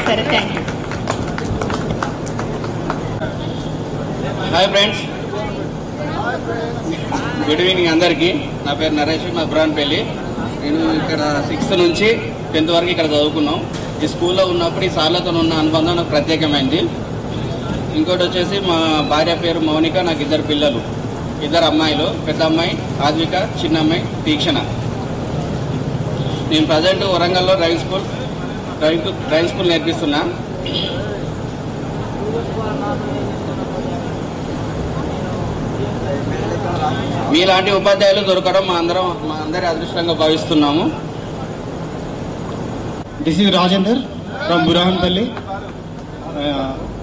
సరే, thank you. Hi friends, good evening అందరికీ. నా పేరు నరేష్, మా బ్రాన్పల్లి. నేను ఇక్కడ 6th నుంచి 10th వరకు ఇక్కడ చదువుకున్నాం. ఈ స్కూల్లో ఉన్నప్పుడు ఈ సార్లతో ఉన్న అనుబంధం నాకు ప్రత్యేకమైంది. ఇంకోటి వచ్చేసి మా భార్య పేరు మౌనిక, నాకు 2 పిల్లలు, 2 అమ్మాయిలు. పెద్ద అమ్మాయి ఆద్విక, చిన్న అమ్మాయి తీక్షణ. నేను ప్రజెంట్ వరంగల్లో డ్రైవింగ్ స్కూల్ నేర్పిస్తున్నా. మీలాంటి ఉపాధ్యాయులు దొరకడం మా అందరి అదృష్టంగా భావిస్తున్నాము. This is Rajender from Burhanpalli.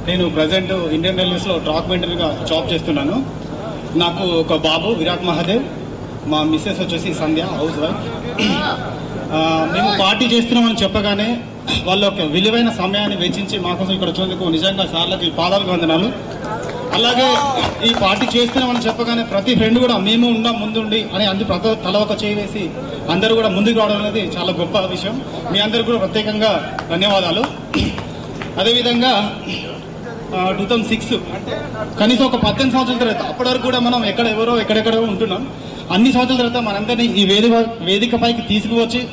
నేను ప్రజెంట్ ఇండియన్ రైల్వేస్లో ట్రాక్ మెంటర్గా జాబ్ చేస్తున్నాను. నాకు ఒక బాబు విరాట్ మహాదేవ్, మా మిస్సెస్ వచ్చేసి సంధ్య, హౌస్ వైఫ్. మేము పార్టీ చేస్తున్నామని చెప్పగానే వాళ్ళు ఒక విలువైన సమయాన్ని వెచ్చించి మా కోసం ఇక్కడ వచ్చేందుకు నిజంగా సార్లకి పాదాలకు వందనాలు. అలాగే ఈ పార్టీ చేస్తున్నామని చెప్పగానే ప్రతి ఫ్రెండ్ కూడా మేము ఉన్నాం ముందుండి అని అందరూ తల ఒక చేయి వేసి అందరూ కూడా ముందుకు రావడం అనేది చాలా గొప్ప విషయం. మీ అందరికీ కూడా ప్రత్యేకంగా ధన్యవాదాలు. అదేవిధంగా 2006 కనీసం ఒక 18 సంవత్సరాల తర్వాత, అప్పటి వరకు కూడా మనం ఎక్కడెక్కడో ఉంటున్నాం. అన్ని సంవత్సరాల తర్వాత మనందరినీ ఈ వేదికపైకి తీసుకువచ్చి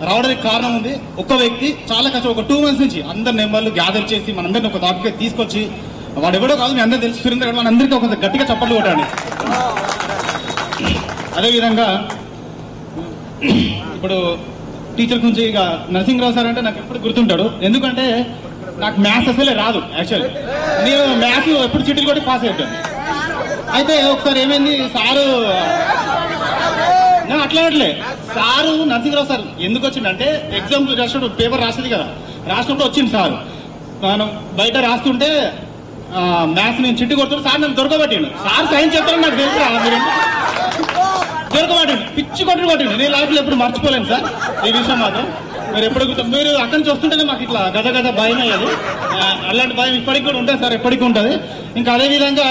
రావడానికి కారణం ఉంది ఒక వ్యక్తి. చాలా కష్టం, ఒక 2 months నుంచి అందరి నెంబర్లు గ్యాదర్ చేసి మనందరినీ ఒక దాటికి తీసుకొచ్చి, వాడు ఎవడో కాదు, మీ అందరూ తెలుసు, సురేంద్ర గారు, మనందరికీ ఒక గట్టిగా చప్పట్లు కొట్టండి. అదేవిధంగా ఇప్పుడు టీచర్ గురించి ఇక నరసింహరావు సార్ అంటే నాకు ఎప్పుడు గుర్తుంటాడు. ఎందుకంటే నాకు మ్యాథ్స్ అసలే రాదు. యాక్చువల్లీ నేను మ్యాథ్స్ ఎప్పుడు చిట్టీలు కొట్టి పాస్ అయిపోయాను. అయితే ఒకసారి ఏమైంది, సారు నేను అట్లా సారు నరసింహరావు సార్ ఎందుకు వచ్చిందంటే, ఎగ్జామ్ రాసినప్పుడు పేపర్ రాసేది కదా, రాసినప్పుడు వచ్చింది సారు. మనం బయట రాస్తుంటే మ్యాథ్స్ నేను చిట్టి కొడుతున్నాను, సార్ నన్ను దొరకబట్టిండు. సార్ సైన్ చెప్తారని నాకు తెలుసు, మీరు దొరకబట్టిండు, పిచ్చి కొట్టిండు. నేను లైఫ్లో ఎప్పుడు మర్చిపోలేను సార్ ఈ విషయం మాత్రం. మీరు అక్కడి నుంచి వస్తుంటేనే మాకు ఇట్లా గద భయం అయ్యేది. అలాంటి భయం ఇప్పటికి కూడా ఉంటుంది సార్, ఎప్పటికీ ఉంటుంది. ఇంకా అదేవిధంగా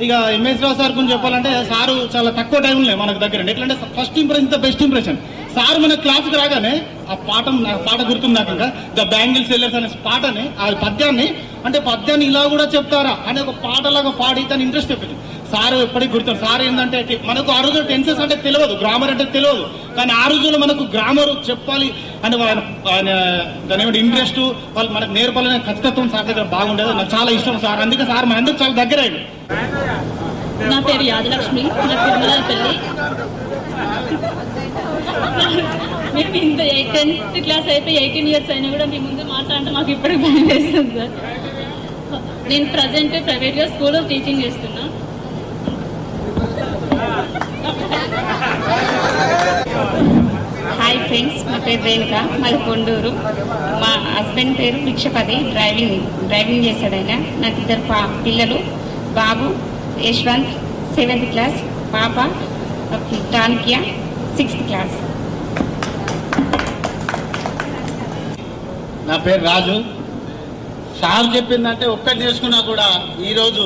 ఇక ఎంఎస్ రావు సార్ గురించి చెప్పాలంటే, సారు చాలా తక్కువ టైంలో మనకు దగ్గర. ఎట్లంటే first impression the best impression. Sir మన క్లాస్కి రాగానే ఆ పాట గుర్తుంది నాకు. ఇంకా ద బ్యాంగిల్ సెల్లర్స్ అనే పాటని, ఆ పద్యాన్ని ఇలా కూడా చెప్తారా అనే ఒక పాటలాగా పాడి తను ఇంట్రెస్ట్ చెప్పింది. సార్ ఎప్పటికి గుర్తుంది. సార్ ఏంటంటే, మనకు ఆ రోజు టెన్సెస్ అంటే తెలియదు, గ్రామర్ అంటే తెలియదు, కానీ ఆ రోజుల్లో మనకు గ్రామర్ చెప్పాలి అని దాని ఏమంటే ఇంట్రెస్ట్, వాళ్ళు మనకు నేర్పాలనే ఖచ్చితత్వం సార్ దగ్గర బాగుండేది. నాకు చాలా ఇష్టం సార్, అందుకే సార్ మన అందరికి చాలా దగ్గర అయ్యింది. నా పేరు యాదలక్ష్మి, నా తిరుమలపల్లి. మేము ఇంత 10th క్లాస్ అయిపోయి 18 years అయినా కూడా మీ ముందు మాట్లాడితే మాకు ఇప్పటికి భయం వేస్తుంది సార్. నేను ప్రజెంట్ ప్రైవేట్గా స్కూల్లో టీచింగ్ చేస్తున్నా. హాయ్ ఫ్రెండ్స్, నా పేరు రేణుక, మాది కొండూరు. మా హస్బెండ్ పేరు భిక్షపతి, డ్రైవింగ్ చేశాడు ఆయన. నాకు 2 పిల్లలు, బాబు యశ్వంత్ 7th క్లాస్, పాప టానికియ 6th క్లాస్. నా పేరు రాజు. సార్ చెప్పిందంటే ఒక్కటి నేర్చుకున్నా కూడా ఈరోజు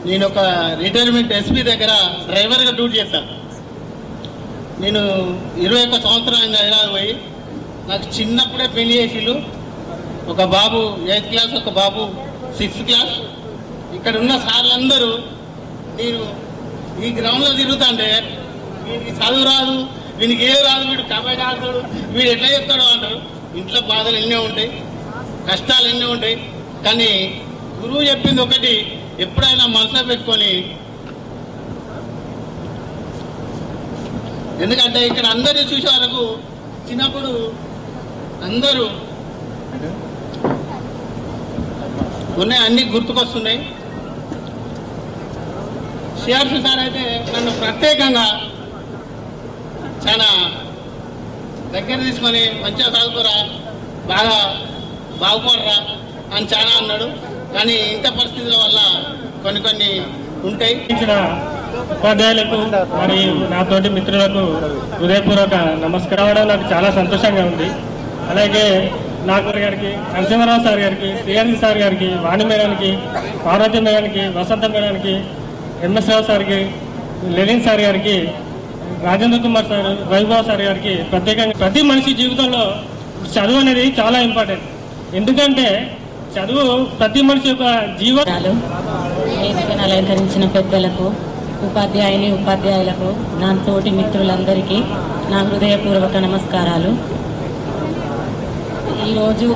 నేను ఒక రిటైర్మెంట్ ఎస్పీ దగ్గర డ్రైవర్గా డ్యూటీ చేస్తాను. నేను 21 సంవత్సరాలు హైదరాబాద్ పోయి, నాకు చిన్నప్పుడే పెళ్లి చేసిళ్ళు. ఒక బాబు 8th క్లాస్, ఒక బాబు 6th క్లాస్. ఇక్కడ ఉన్న సార్లందరూ నేను ఈ గ్రౌండ్లో తిరుగుతుంటే, వీడికి చదువు రాదు, వీనికి ఏం రాదు, వీడు కబడ్డీ ఆడతాడు, వీడు ఎట్లా చెప్తాడో అంటారు. ఇంట్లో బాధలు ఎన్నో ఉంటాయి, కష్టాలు ఎన్నో ఉంటాయి, కానీ గురువు చెప్పింది ఒకటి ఎప్పుడైనా మనసులో పెట్టుకొని. ఎందుకంటే ఇక్కడ అందరూ చూసే వరకు చిన్నప్పుడు అందరూ ఉన్నాయి, అన్నీ గుర్తుకొస్తున్నాయి. సిఆర్సి సార్ అయితే నన్ను ప్రత్యేకంగా చాలా దగ్గర తీసుకొని మంచిగా చదువుకోరా, బాగా బాగుపడరా అని చాలా అన్నాడు. కానీ ఇంత పరిస్థితుల వల్ల కొన్ని ఉంటాయి. ఉపాధ్యాయులకు మరియు నాతోటి మిత్రులకు హృదయపూర్వక నమస్కారం. నాకు చాలా సంతోషంగా ఉంది. అలాగే నాగూర్ గారికి, నరసింహారావు సార్ గారికి, సిఆర్సి సార్ గారికి, వాణి మేడానికి, పార్వతి మేడానికి, వసంత మేడానికి, ఎంఎస్ రావు సార్కి, లెనిన్ సార్ గారికి, రాజేంద్ర కుమార్ సార్, వైభవ్ సార్ గారికి ప్రత్యేకంగా ప్రతి మనిషి జీవితంలో చదువు అనేది చాలా ఇంపార్టెంట్. ఎందుకంటే చదువు ప్రతి మనిషి యొక్క జీవనాలు. వేదికను అలంకరించిన పెద్దలకు, ఉపాధ్యాయులకు, నా తోటి మిత్రులందరికీ నా హృదయపూర్వక నమస్కారాలు. ఈరోజు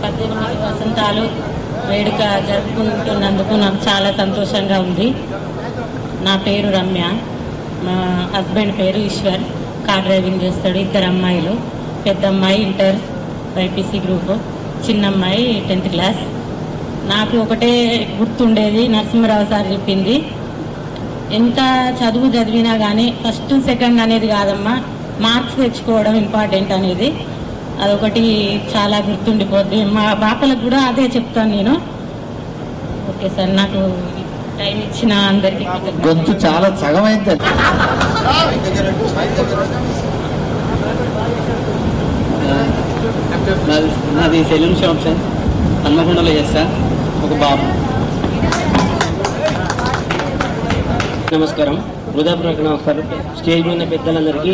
18 వసంతాలు వేడుక జరుపుకుంటున్నందుకు నాకు చాలా సంతోషంగా ఉంది. నా పేరు రమ్య, మా హస్బెండ్ పేరు ఈశ్వర్, కార్ డ్రైవింగ్ చేస్తాడు. 2 అమ్మాయిలు, పెద్ద అమ్మాయి ఇంటర్ బైపీసీ గ్రూపు, చిన్న అమ్మాయి 10th క్లాస్. నాకు ఒకటే గుర్తుండేది, నరసింహారావు సార్ చెప్పింది, ఎంత చదువు చదివినా కానీ ఫస్ట్ సెకండ్ అనేది కాదమ్మా, మార్క్స్ తెచ్చుకోవడం ఇంపార్టెంట్ అనేది. అదొకటి చాలా గుర్తుండిపోద్ది. మా పాపలకు కూడా అదే చెప్తాను నేను. ఓకే సార్, నాకు టైం ఇచ్చిన అందరికీ గొంతు చాలా సగమైంది. నాది సెలూన్ షాప్ సార్, హన్మకొండలో చేస్తా. ఒక బాబు. నమస్కారం, హృదయపూర్వక నమస్కారం. స్టేజ్ మీద పెద్దలందరికీ,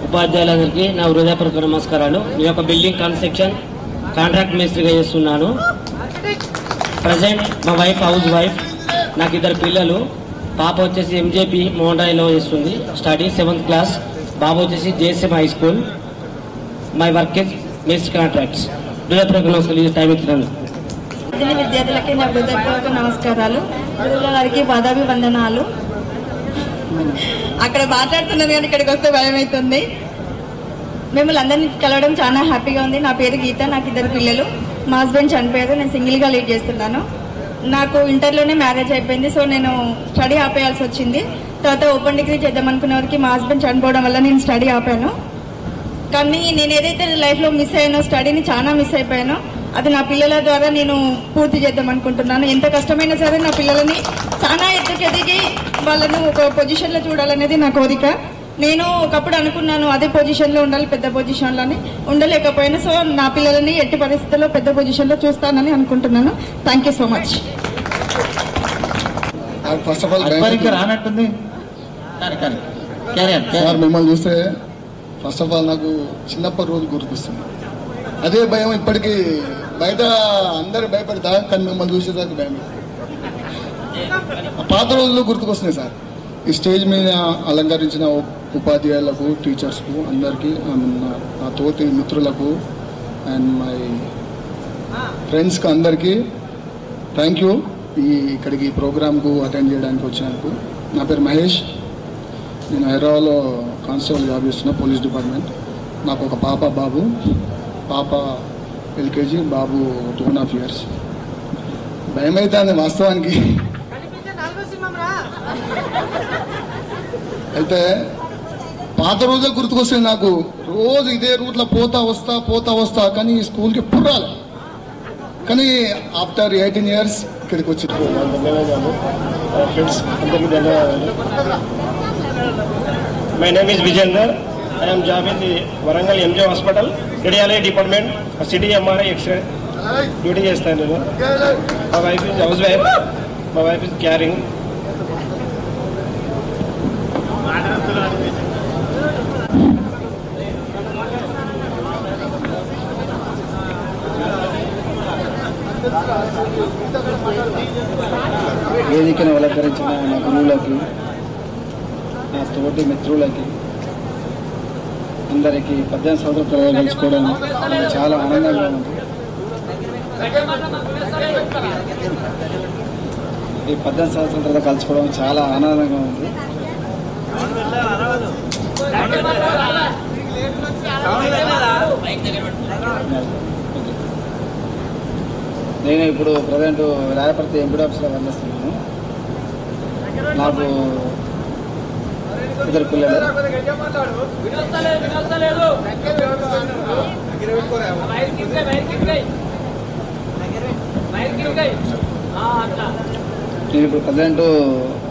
ఉపాధ్యాయులందరికీ నా హృదయపూర్వక నమస్కారాలు. ఈ యొక్క బిల్డింగ్ కన్స్ట్రక్షన్ కాంట్రాక్ట్ మేస్త్రిగా చేస్తున్నాను. ప్రజెంట్ మా వైఫ్ హౌస్ వైఫ్. నాకు 2 పిల్లలు. పాప వచ్చేసి ఎంజేపీ మోండాయిలో చేస్తుంది, స్టడీ 7th క్లాస్. బాబు వచ్చేసి JSM high school. My work is మేస్త్రి కాంట్రాక్ట్స్. హృదయపూర్వక నమస్కారం. టైం ఇచ్చినందుకు విద్యార్థులకి నా హృదయపూర్వక నమస్కారాలు. గురువుల వారికి పాదాభివందనాలు. అక్కడ మాట్లాడుతున్నాను కానీ ఇక్కడికి వస్తే భయం అవుతుంది. మిమ్మల్ని అందరినీ కలవడం చాలా హ్యాపీగా ఉంది. నా పేరు గీత, నాకు 2 పిల్లలు. మా హస్బెండ్ చనిపోయారు, నేను సింగిల్గా లీడ్ చేస్తున్నాను. నాకు ఇంటర్లోనే మ్యారేజ్ అయిపోయింది, సో నేను స్టడీ ఆపేయాల్సి వచ్చింది. తర్వాత ఓపెన్ డిగ్రీ చేద్దాం అనుకునే వారికి మా హస్బెండ్ చనిపోవడం వల్ల నేను స్టడీ ఆపాను. కానీ నేను ఏదైతే లైఫ్లో మిస్ అయ్యానో, స్టడీని చాలా మిస్ అయిపోయానో, అది నా పిల్లల ద్వారా నేను పూర్తి చేద్దాం అనుకుంటున్నాను. ఎంత కష్టమైనా సరే నా పిల్లలని చాలా ఎదిగి వాళ్ళను ఒక పొజిషన్లో చూడాలనేది నా కోరిక. నేను ఒకప్పుడు అనుకున్నాను అదే పొజిషన్లో ఉండాలి, పెద్ద పొజిషన్లో అని. ఉండలేకపోయినా. సో నా పిల్లలని ఎట్టి పరిస్థితుల్లో పెద్ద పొజిషన్లో చూస్తానని అనుకుంటున్నాను. Thank you so much. First of all రానట్టుంది సార్, మిమ్మల్ని చూస్తే ఫస్ట్ ఆఫ్ ఆల్ నాకు చిన్నప్పటి రోజు గుర్తిస్తుంది. అదే భయం ఇప్పటికీ. బయట అందరు భయపడతా, కానీ మిమ్మల్ని చూసేసరికి భయం. పాత రోజుల్లో గుర్తుకొస్తున్నాయి సార్. ఈ స్టేజ్ మీద అలంకరించిన ఉపాధ్యాయులకు, టీచర్స్కు, అందరికీ, నా తోటి మిత్రులకు అండ్ మై ఫ్రెండ్స్కి అందరికీ థ్యాంక్ యూ. ఇక్కడికి ప్రోగ్రామ్కు అటెండ్ చేయడానికి వచ్చినందుకు. నా పేరు మహేష్, నేను హైదరాబాద్లో కానిస్టేబుల్ జాబ్ చేస్తున్నా, పోలీస్ డిపార్ట్మెంట్. నాకు ఒక పాప, బాబు. పాప LKG, బాబు 2.5 years. భయం అవుతుంది వాస్తవానికి. అయితే పాత రోజే గుర్తుకొస్తాయి నాకు. రోజు ఇదే రూట్లో పోతా వస్తా కానీ ఈ స్కూల్కి ఎప్పుడు రాలే. కానీ ఆఫ్టర్ 18 years ఇక్కడికి వచ్చి ధన్యవాదాలు. ఫ్రెండ్స్ అందరికీ ధన్యవాదాలు. My name is Vijender. I am job in the Warangal MJ Hospital, Radiology Department, City MRI X-ray duty చేస్తాను నేను. మా వైఫ్ ఇస్ హౌస్ వైఫ్, మా వైఫ్ ఇస్ క్యారింగ్. వేదికను అలంకరించిన నా గురువులకి, నా తోటి మిత్రులకి, అందరికీ 18 సంవత్సరాలు కలుసుకోవడం చాలా ఆనందంగా ఉంది. ఈ 18 సంవత్సరాల తర్వాత కలుసుకోవడం చాలా ఆనందంగా ఉంది. నేను ఇప్పుడు ప్రజెంట్ రాయపర్తి ఎంపీడీ ఆఫీస్లో పనిచేస్తున్నాను. నాకు ఇద్దరు పిల్లలు. నేను ఇప్పుడు ప్రజెంట్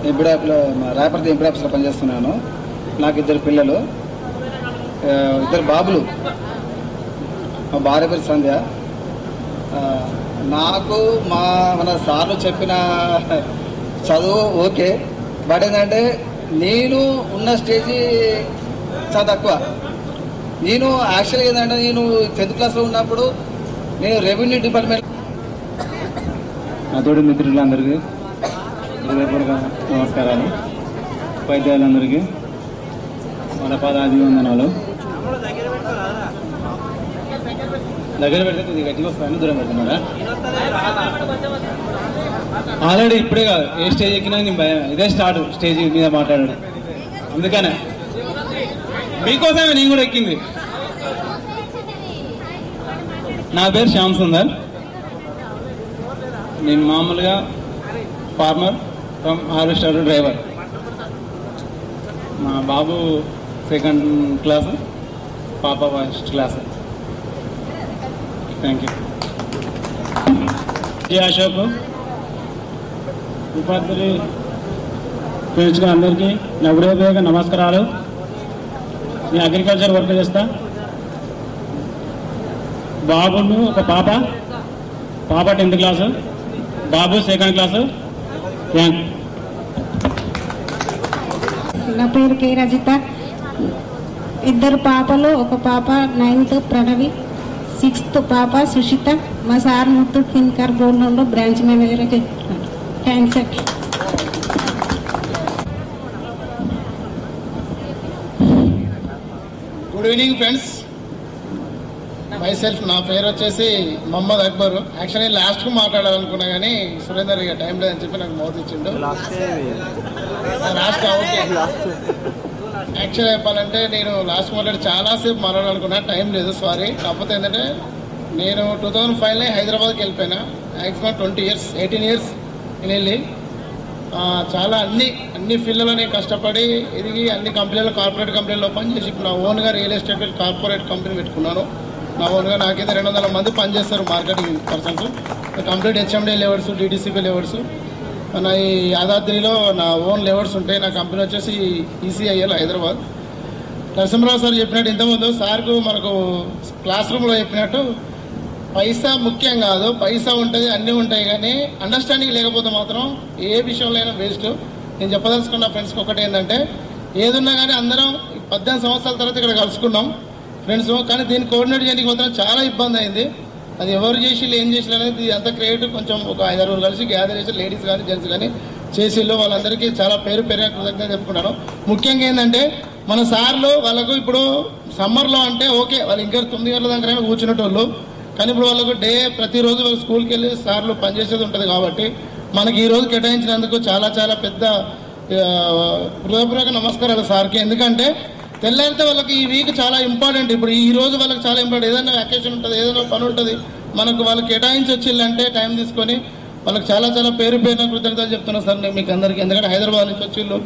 ఎంపీడీ ఆఫీస్లో రాయపర్తి ఎంపీడీ ఆఫీస్లో పనిచేస్తున్నాను. నాకు ఇద్దరు పిల్లలు, ఇద్దరు బాబులు. మా భార్య పేరు సంధ్య. నాకు మన సార్లు చెప్పిన చదువు ఓకే, బట్ ఏంటంటే నేను ఉన్న స్టేజీ చాలా తక్కువ. నేను యాక్చువల్గా ఏంటంటే నేను 10th క్లాస్లో ఉన్నప్పుడు నేను రెవెన్యూ డిపార్ట్మెంట్. నా తోటి మిత్రులందరికీ హృదయపూర్వక నమస్కారాలు. ఉపాధ్యాయులందరికీ మన పాదాభివందనాలు. దగ్గర పెడితే కొద్దిగా గట్టిగా వస్తాను, దూరం పెడుతున్నారా? ఆల్రెడీ ఇప్పుడే కాదు, ఏ స్టేజ్ ఎక్కినా నేను భయం. ఇదే స్టార్ట్ స్టేజ్ మీద మాట్లాడాడు. అందుకనే మీకోసమే నేను కూడా ఎక్కింది. నా పేరు శ్యామ్ సుందర్. నేను మామూలుగా ఫార్మర్ ఫ్రమ్ హార్వెస్టర్ డ్రైవర్. మా బాబు 2nd క్లాసు, పాప 1st class. Thank you. Ashok, ఉపాధ్యాయులు ఫ్రెండ్స్గా అందరికీ నా హృదయపూర్వక నమస్కారాలు. నేను అగ్రికల్చర్ వర్క్ చేస్తా. బాబును ఒక పాప 10th క్లాసు, బాబు 2nd క్లాసు. నా పేరు కే రజిత. ఇద్దరు పాపలు, ఒక పాప 9th ప్రణవి, 6th పాప సుషిత. మా సార్ ముత్తూట్ ఫిన్కార్ గోల్డ్లో branch manager. Thanks sir. Good evening friends. My self, నా పేరు వచ్చేసి మొహమ్మద్ అక్బర్. యాక్చువల్లీ లాస్ట్కు మాట్లాడాలనుకున్నా కానీ సురేందర్ ఇక టైం లేదని చెప్పి నాకు మౌత్ ఇచ్చిండు. లాస్ట్ యాక్చువల్ చెప్పాలంటే నేను లాస్ట్ మాట్లాడి చాలాసేపు మాట్లాడాలనుకున్నా, టైం లేదు, సారీ. కాకపోతే ఏంటంటే నేను 2005లో హైదరాబాద్కి వెళ్ళిపోయినా. మ్యాక్సిమం 20 years 18 years నేను వెళ్ళి చాలా అన్ని ఫీల్డ్లో నేను కష్టపడి ఎదిగి అన్ని కంపెనీలో, కార్పొరేట్ కంపెనీలో పనిచేసి నా ఓన్గా రియల్ ఎస్టేట్ కార్పొరేట్ కంపెనీ పెట్టుకున్నాను. నా ఓన్గా నాకైతే 200 మంది పనిచేస్తారు marketing persons. Complete HMD levers, DDCP levers. నా ఈ యాదాద్రిలో నా ఓన్ లెవర్స్ ఉంటాయి. నా కంపెనీ వచ్చేసి ఈసీఐఎల్ హైదరాబాద్. నరసింహరావు సార్ చెప్పినట్టు ఇంతకుముందు సార్కు మనకు క్లాస్ రూమ్లో చెప్పినట్టు పైసా ముఖ్యం కాదు, పైసా ఉంటుంది, అన్నీ ఉంటాయి, కానీ అండర్స్టాండింగ్ లేకపోతే మాత్రం ఏ విషయంలో అయినా వేస్ట్. నేను చెప్పదలుచుకున్న ఫ్రెండ్స్కి ఒకటి ఏంటంటే, ఏదున్నా కానీ అందరం 18 సంవత్సరాల తర్వాత ఇక్కడ కలుసుకున్నాం ఫ్రెండ్స్, కానీ దీన్ని కోఆర్డినేట్ చేయడానికి మాత్రం చాలా ఇబ్బంది అయింది. అది ఎవరు చేసి ఏం చేసి అనేది అంత క్రియేటివ్. కొంచెం ఒక 5-6 కలిసి గ్యాదర్ చేసి లేడీస్ కానీ జెంట్స్ కానీ చేసిళ్ళు. వాళ్ళందరికీ చాలా పేరు కృతజ్ఞత చెప్పుకున్నాను. ముఖ్యంగా ఏంటంటే మన సార్లు వాళ్ళకు ఇప్పుడు సమ్మర్లో అంటే ఓకే, వాళ్ళు ఇంకా 9 గంటల దగ్గర కూర్చునేటోళ్ళు, కానీ ఇప్పుడు వాళ్ళకు ప్రతిరోజు వాళ్ళు స్కూల్కి వెళ్ళి సార్లు పనిచేసేది ఉంటుంది. కాబట్టి మనకి ఈరోజు కేటాయించినందుకు చాలా చాలా పెద్ద హృదయపూర్వక నమస్కారాలు సార్కి. ఎందుకంటే తెల్లారితే వాళ్ళకి ఈ వీక్ చాలా ఇంపార్టెంట్. ఇప్పుడు ఈ రోజు వాళ్ళకి చాలా ఇంపార్టెంట్. ఏదైనా వెకేషన్ ఉంటుంది, ఏదైనా పని ఉంటుంది, మనకు వాళ్ళు కేటాయించి వచ్చిందంటే టైం తీసుకొని వాళ్ళకి చాలా చాలా పేరు కృతజ్ఞతలు చెప్తున్నా సార్ నేను మీకు అందరికీ. ఎందుకంటే హైదరాబాద్ నుంచి వచ్చిళ్ళు.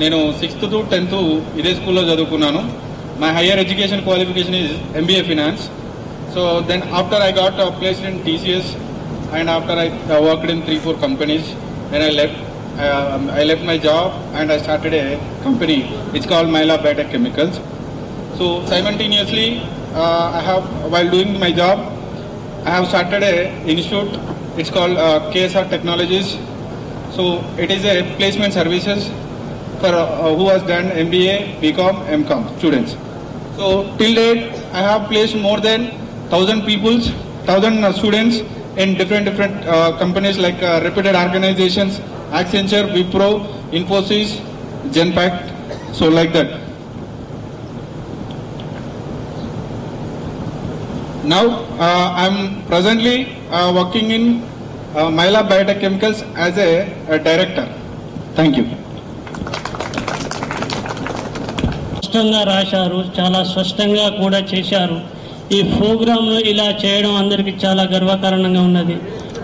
నేను 6th to 10th ఇదే స్కూల్లో చదువుకున్నాను. My higher education qualification is MBA finance. So then after I got placed in TCS and after I worked in 3-4 companies. Then I left my job and I started a company. It's called Myla Biotech Chemicals. So simultaneously, while doing my job, I have started a institute. It's called KSR Technologies. So it is a placement services for who has done MBA, BCom, MCom students. So till date, I have placed more than 1,000 students in different companies like reputed organizations, Accenture, Wipro, Infosys, Genpact, so like that. Now I'm presently working in Myla Biotech Chemicals as a director. Thank you. స్పష్టంగా రాశారు, చాలా స్పష్టంగా కూడా చేశారు. ఈ ప్రోగ్రాంను ఇలా చేయడం అందరికీ చాలా గర్వకారణంగా ఉన్నది.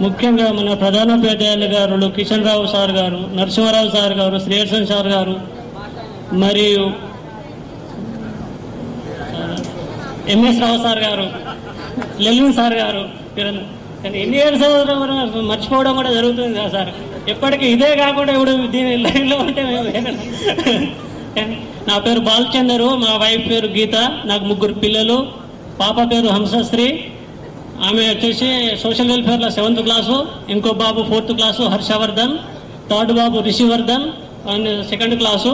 ముఖ్యంగా మన ప్రధానోపాధ్యాయులు గారు కిషన్ రావు సార్ గారు, నరసింహారావు సార్ గారు, శ్రీహర్షన్ సార్ గారు మరియు ఎంఎస్ రావు సార్ గారు, లెల్లిన్ సార్ గారు, కానీ ఎన్ని ఇయర్స్ మర్చిపోవడం కూడా జరుగుతుంది కదా సార్. ఎప్పటికీ ఇదే కాకుండా ఇప్పుడు దీని లైన్లో ఉంటే నా పేరు బాలచందరు, మా వైఫ్ పేరు గీత, నాకు 3 పిల్లలు. పాప పేరు హంసశ్రీ, ఆమె వచ్చేసి సోషల్ వెల్ఫేర్లో 7th క్లాసు, ఇంకో బాబు 4th క్లాసు హర్షవర్ధన్, 3rd బాబు రిషివర్ధన్ అండ్ 2nd క్లాసు.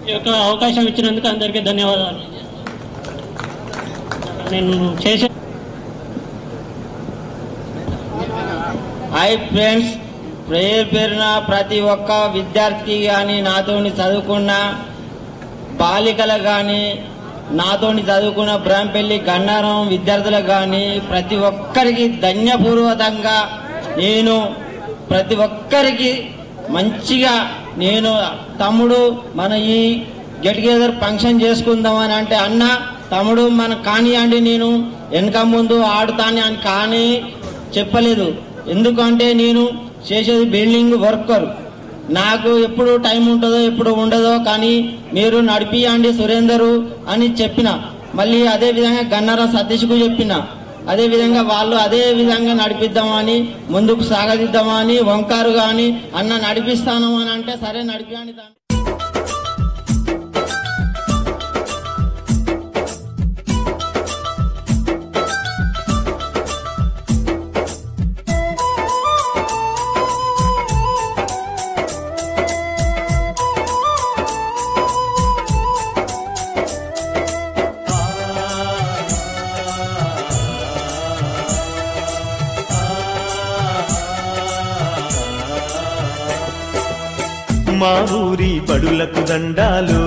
ఈ యొక్క అవకాశం ఇచ్చినందుకు అందరికీ ధన్యవాదాలు. నేను చేసే హాయ్ ఫ్రెండ్స్, పేరున ప్రతి ఒక్క విద్యార్థికి కానీ, నాతోని చదువుకున్న బాలికలకు కానీ, నాతోని చదువుకున్న బ్రాంపల్లి గన్నారం విద్యార్థులకు కానీ ప్రతి ఒక్కరికి ధన్యపూర్వకంగా నేను ప్రతి ఒక్కరికి మంచిగా నేను తమ్ముడు మన ఈ గెట్ టుగెదర్ ఫంక్షన్ చేసుకుందామని అంటే అన్న తమ్ముడు మన కానివ్వండి, నేను వెనక ముందు ఆడుతాను అని కానీ చెప్పలేదు. ఎందుకంటే నేను చేసేది బిల్డింగ్ వర్కర్, నాకు ఎప్పుడు టైం ఉంటుందో ఎప్పుడు ఉండదో, కానీ మీరు నడిపియండి సురేందరు అని చెప్పిన. మళ్ళీ అదే విధంగా గన్నారం సతీష్కు చెప్పిన. అదే విధంగా వాళ్ళు అదే విధంగా నడిపిద్దామని, ముందుకు సాగదిద్దామని, వంకారు కానీ అన్న నడిపిస్తాను అని అంటే సరే నడిపియండి. మా ఊరి బడులకు దండాలు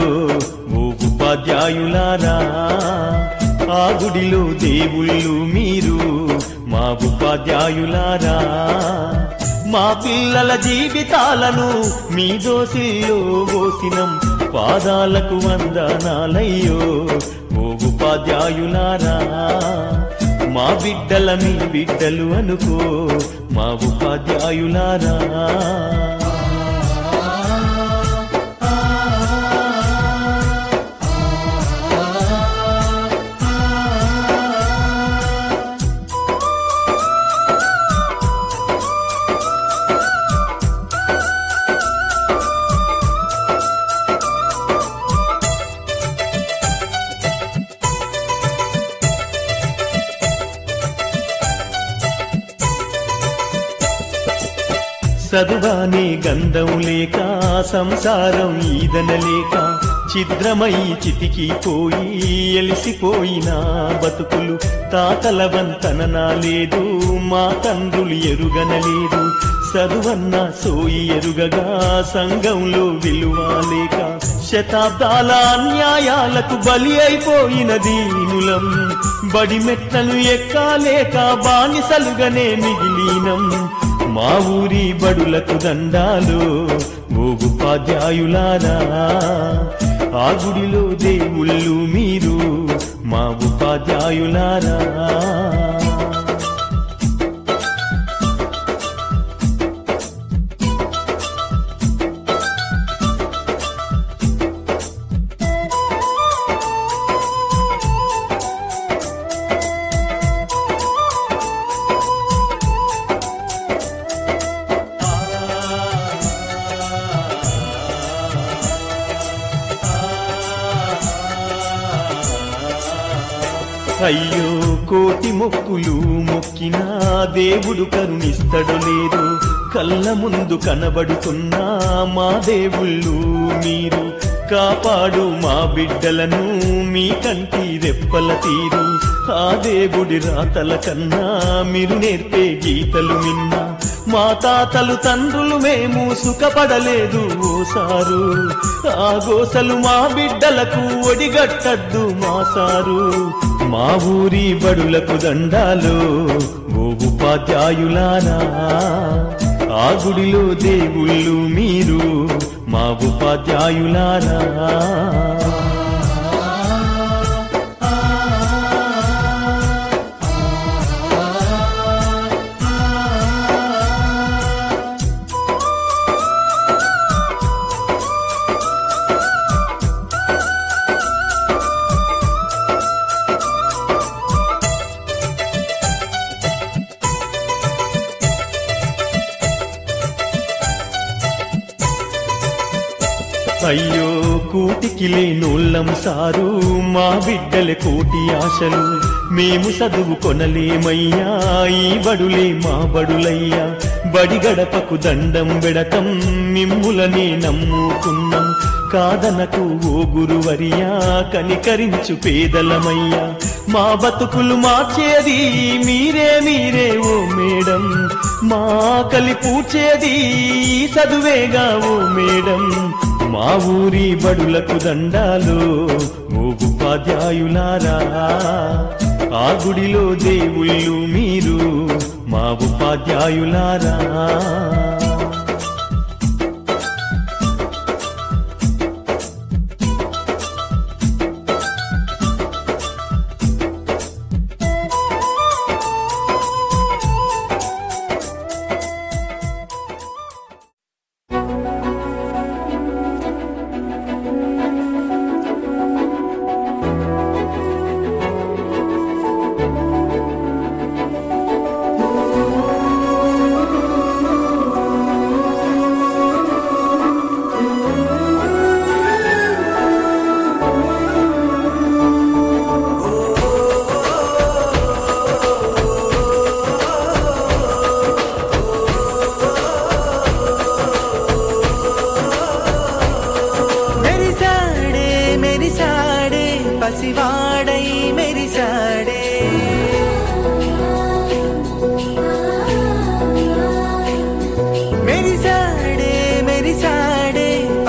ఓ ఉపాధ్యాయులారా, ఆ గుడిలో దేవుళ్ళు మీరు మా ఉపాధ్యాయులారా. మా పిల్లల జీవితాలను మీ దోసిల్లో పోసినం, పాదాలకు వందనాలయ్యో ఓ ఉపాధ్యాయులారా. మా బిడ్డల మీ బిడ్డలు అనుకో మా ఉపాధ్యాయులారా. చదువానే గంధం లేక, సంసారం ఈదనలేక, ఛిద్రమై చితికిపోయి ఎలిసిపోయిన బతుకులు. తాతల వంతననా లేదు, మా తండ్రులు ఎరుగనలేదు. చదువన్న సోయి ఎరుగగా సంఘంలో విలువ లేక, శతాబ్దాల అన్యాయాలకు బలి అయిపోయిన దీనులం. బడిమెట్లను ఎక్కాలేక బానిసలుగానే మిగిలినం. మా ఊరి బడులకు దండాలు ఓ ఉపాధ్యాయులారా, ఆ గుడిలో దేవుళ్ళు మీరు మా ఉపాధ్యాయులారా. అయ్యో కోటి మొక్కులు మొక్కినా దేవుడు కరుణిస్తడు లేదు. కళ్ళ ముందు కనబడుతున్నా మా దేవుళ్ళు మీరు. కాపాడు మా బిడ్డలను మీ కంటి రెప్పల తీరు. ఆ దేవుడి రాతల కన్నా మీరు నేర్పే గీతలు విన్నా. మా తాతలు తండ్రులు మేము సుఖపడలేదు ఓసారు. ఆ గోసలు మా బిడ్డలకు ఒడిగట్టద్దు మా సారు. మా ఊరి బడులకు దండాలు ఓ ఉపాధ్యాయులారా, ఆ గుడిలో దేవుళ్ళు మీరు మా ఉపాధ్యాయులారా. అయ్యో కూటికి లేనోళ్ళం సారు, మా బిడ్డల కోటి ఆశలు, మేము చదువు కొనలేమయ్యా, ఈ బడులే మా బడులయ్యా. బడి గడపకు దండం బెడతం, మిమ్ములనే నమ్ముకున్నాం, కాదనకు ఓ గురువరియా, కనికరించు పేదలమయ్యా. మా బతుకులు మార్చేది మీరే మీరే ఓ మేడం, మా ఆకలి పూడ్చేది చదువేగా ఓ మేడం. మా ఊరి బడులకు దండాలు ఓ ఉపాధ్యాయులారా, ఆ గుడిలో దేవుళ్ళు మీరు మా ఉపాధ్యాయులారా.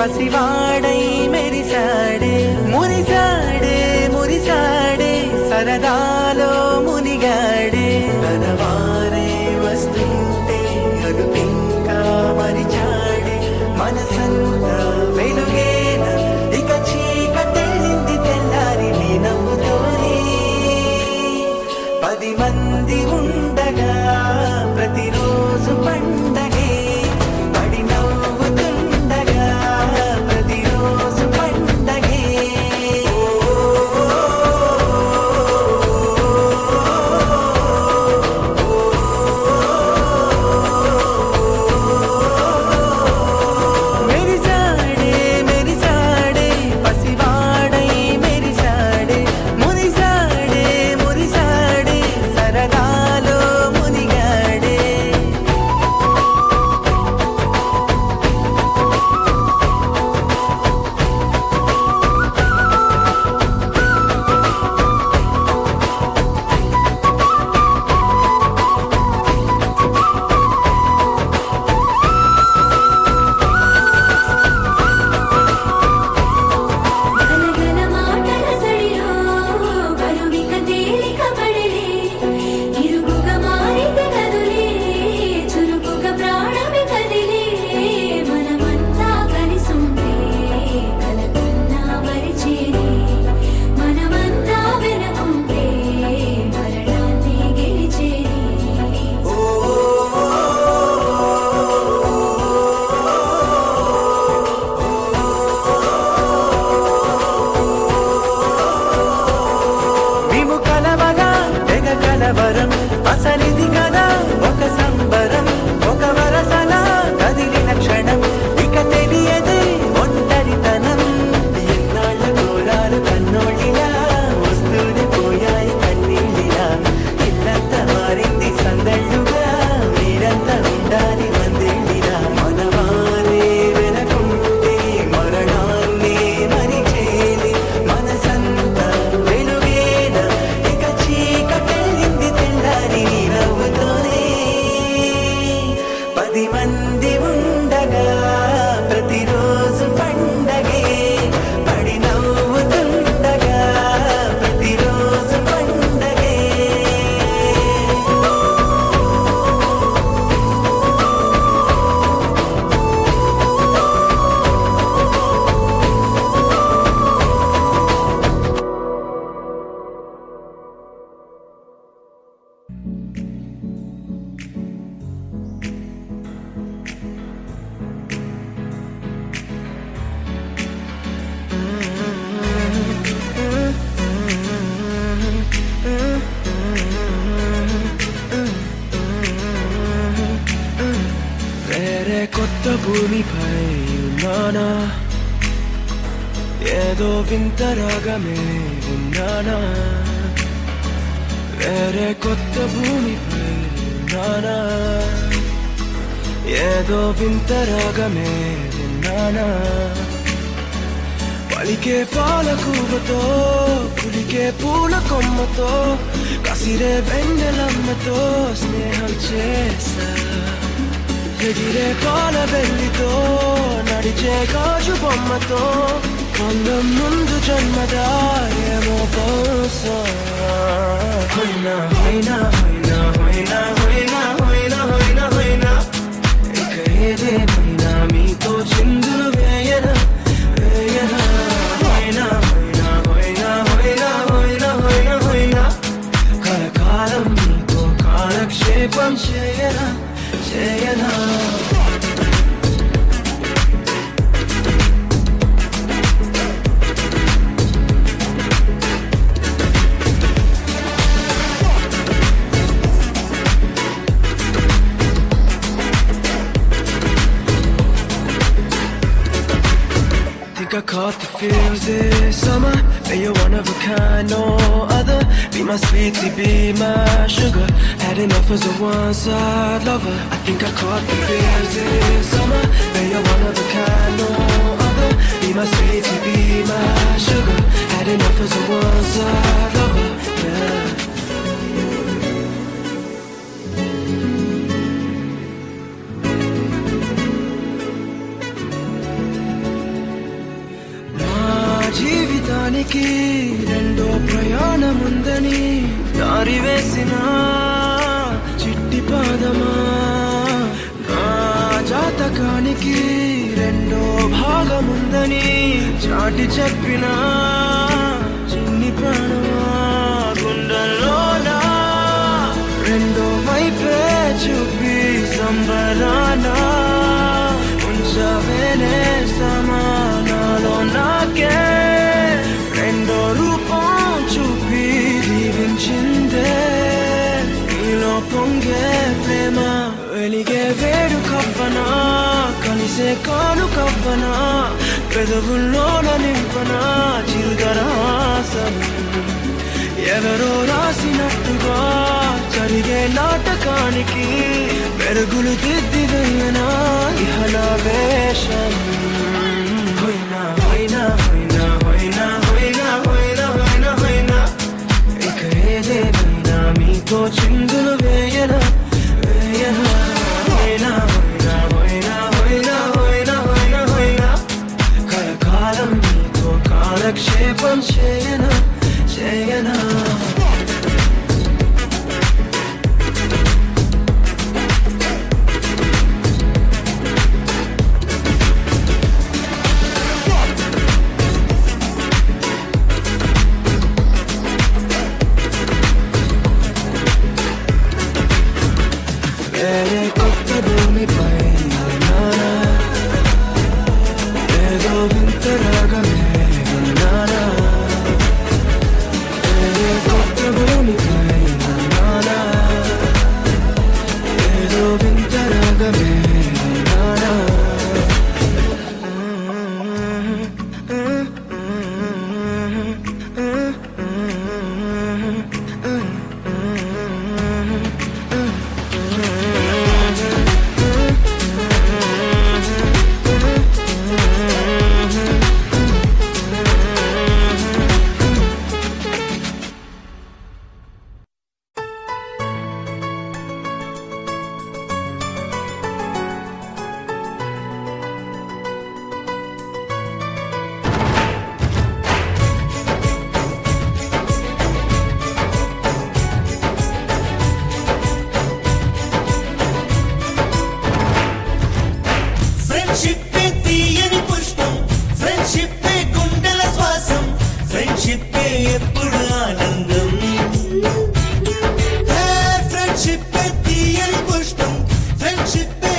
పసివాడై మెరిసాడే, మురిసాడే మురిసాడే, సరదాలో మునిగాడే. తనవారే వస్తుంటే అరుపింకా మరిచాడే, మనసంతా వెలుగేన ఇక చీకటెళ్ళింది తెల్లారి నీ నవ్వుతోనే. 10 మంది ఉండగా ప్రతిరోజు పండగే, పడి నవ్వుతుండగా ప్రతిరోజు పండగే. మెరిసాడే మెరిసాడే పసివాడై మెరిసాడే, మురిసాడే మురిసాడే, సరదాలో మునిగాడే. గలగల మాటల సడిలో బరువిక తేలిక పడిలే, ఇరుగుగా మారితే కదులే, చురుకుగా ప్రాణమి కదిలే. మనమంతా కలిసుంటే కలకున్నా మరిచేనే, మనమంతా వెనకుంటే మరణాన్ని గెలిచేనే. మేము కలవగా తెగ కలవరం, అసలిది కదా ఒక సంబరం. ఒక వరసలా కదిలిన క్షణం, ఇక తెలియదే ఒంటరితనం. ఎన్నాళ్ళ కోరాలు కన్నోళ్ళిలా వస్తూనే పోయాయి కన్నీళ్ళిలా. ఇల్లంతా మారింది సందళ్ళుగా, మీరంతా ఉండాలి వందేళ్ళిలా. మనవారే వెనకుంటే మరణాన్ని మరిచేది, మనసంతా వెలుగేన ఇక చీకటెళ్ళింది తెల్లారి నీ నవ్వుతోనే. 10 మంది ఉండగా ప్రతిరోజు పండగే, పడి నవ్వుతుండగా ప్రతిరోజు పండగే. వేరే కొత్త భూమిపై ఉన్నానా, ఏదో వింత రాగమే విన్నానా, వేరే కొత్త భూమిపై ఉన్నానా, ఏదో వింత రాగమే విన్నానా, పలికే పాలకూవతో పులికే పూల కొమ్మతో కసిరే వెన్నెలమ్మతో స్నేహం చేసా, ఎగిరే పాల వెల్లితో నడిచే గాజు బొమ్మతో కొందం ముందు జన్మదా ఏమో బహుశా. హోయినా హోయినా హోయినా హోయినా హోయినా హోయినా హోయినా హోయినా ఇక ఏదేమైనా మీతో చిందులు వేయనా వేయనా. హోయినా హోయినా హోయినా హోయినా హోయినా హోయినా హోయినా కలకాలం మీతో కాలక్షేపం చేయనా చేయనా. I caught the feels this summer, and you're one of a kind, no other. Be my sweetie, be my sugar. Had enough as a one-side lover. I think I caught the feels this summer, and you're one of a kind, no other. Be my sweetie, be my sugar. Had enough as a one-side lover. Yeah. జీవితానికి రెండో ప్రయాణముందని దారి వేసిన చిట్టి పాదమా, నా జాతకానికి రెండో భాగముందని చాటి చెప్పిన చిన్ని ప్రాణమా, గుండెల్లోనా రెండో వైపే చూపి సంబరానా ఉంచవేనే సమానాలో నాకే రెండో రూపం చూపి దీవించిందే నీలో పొంగే ప్రేమ. వెలిగే వేడు కవ్వనా కలిసే కాను కవ్వనా పెదవుల్లోన నింపనా చిరుదరాసం ఎవరో రాసినట్టుగా జరిగే నాటకానికి మెరుగులు దిద్దివేయనా ఇహనా వేషం. హోయినా హోయినా హోయినా హోయినా హోయినా హోయినా హోయినా హోయినా ఇక ఏదేమైనా మీతో చిందులు వేయనా వేయనా. హోయినా హోయినా హోయినా హోయినా హోయినా హోయినా హోయినా కలకాలం మీతో కాలక్షేపం చేయనా చేయనా. వేరే కొత్త భూమిపై ఉన్నానా, ఏదో వింత రాగమే ఉన్నానా, వేరే కొత్త భూమిపై ఉన్నానా, ఏదో వింత రాగమే ఉన్నానా. వస్తాయి, కానీ చెలిమిలో మాత్రం రోజు రోజు సందడులుంటాయి. హోలీ రంగులలాగా విడిగా విడిగా మనసులు చేరాయి,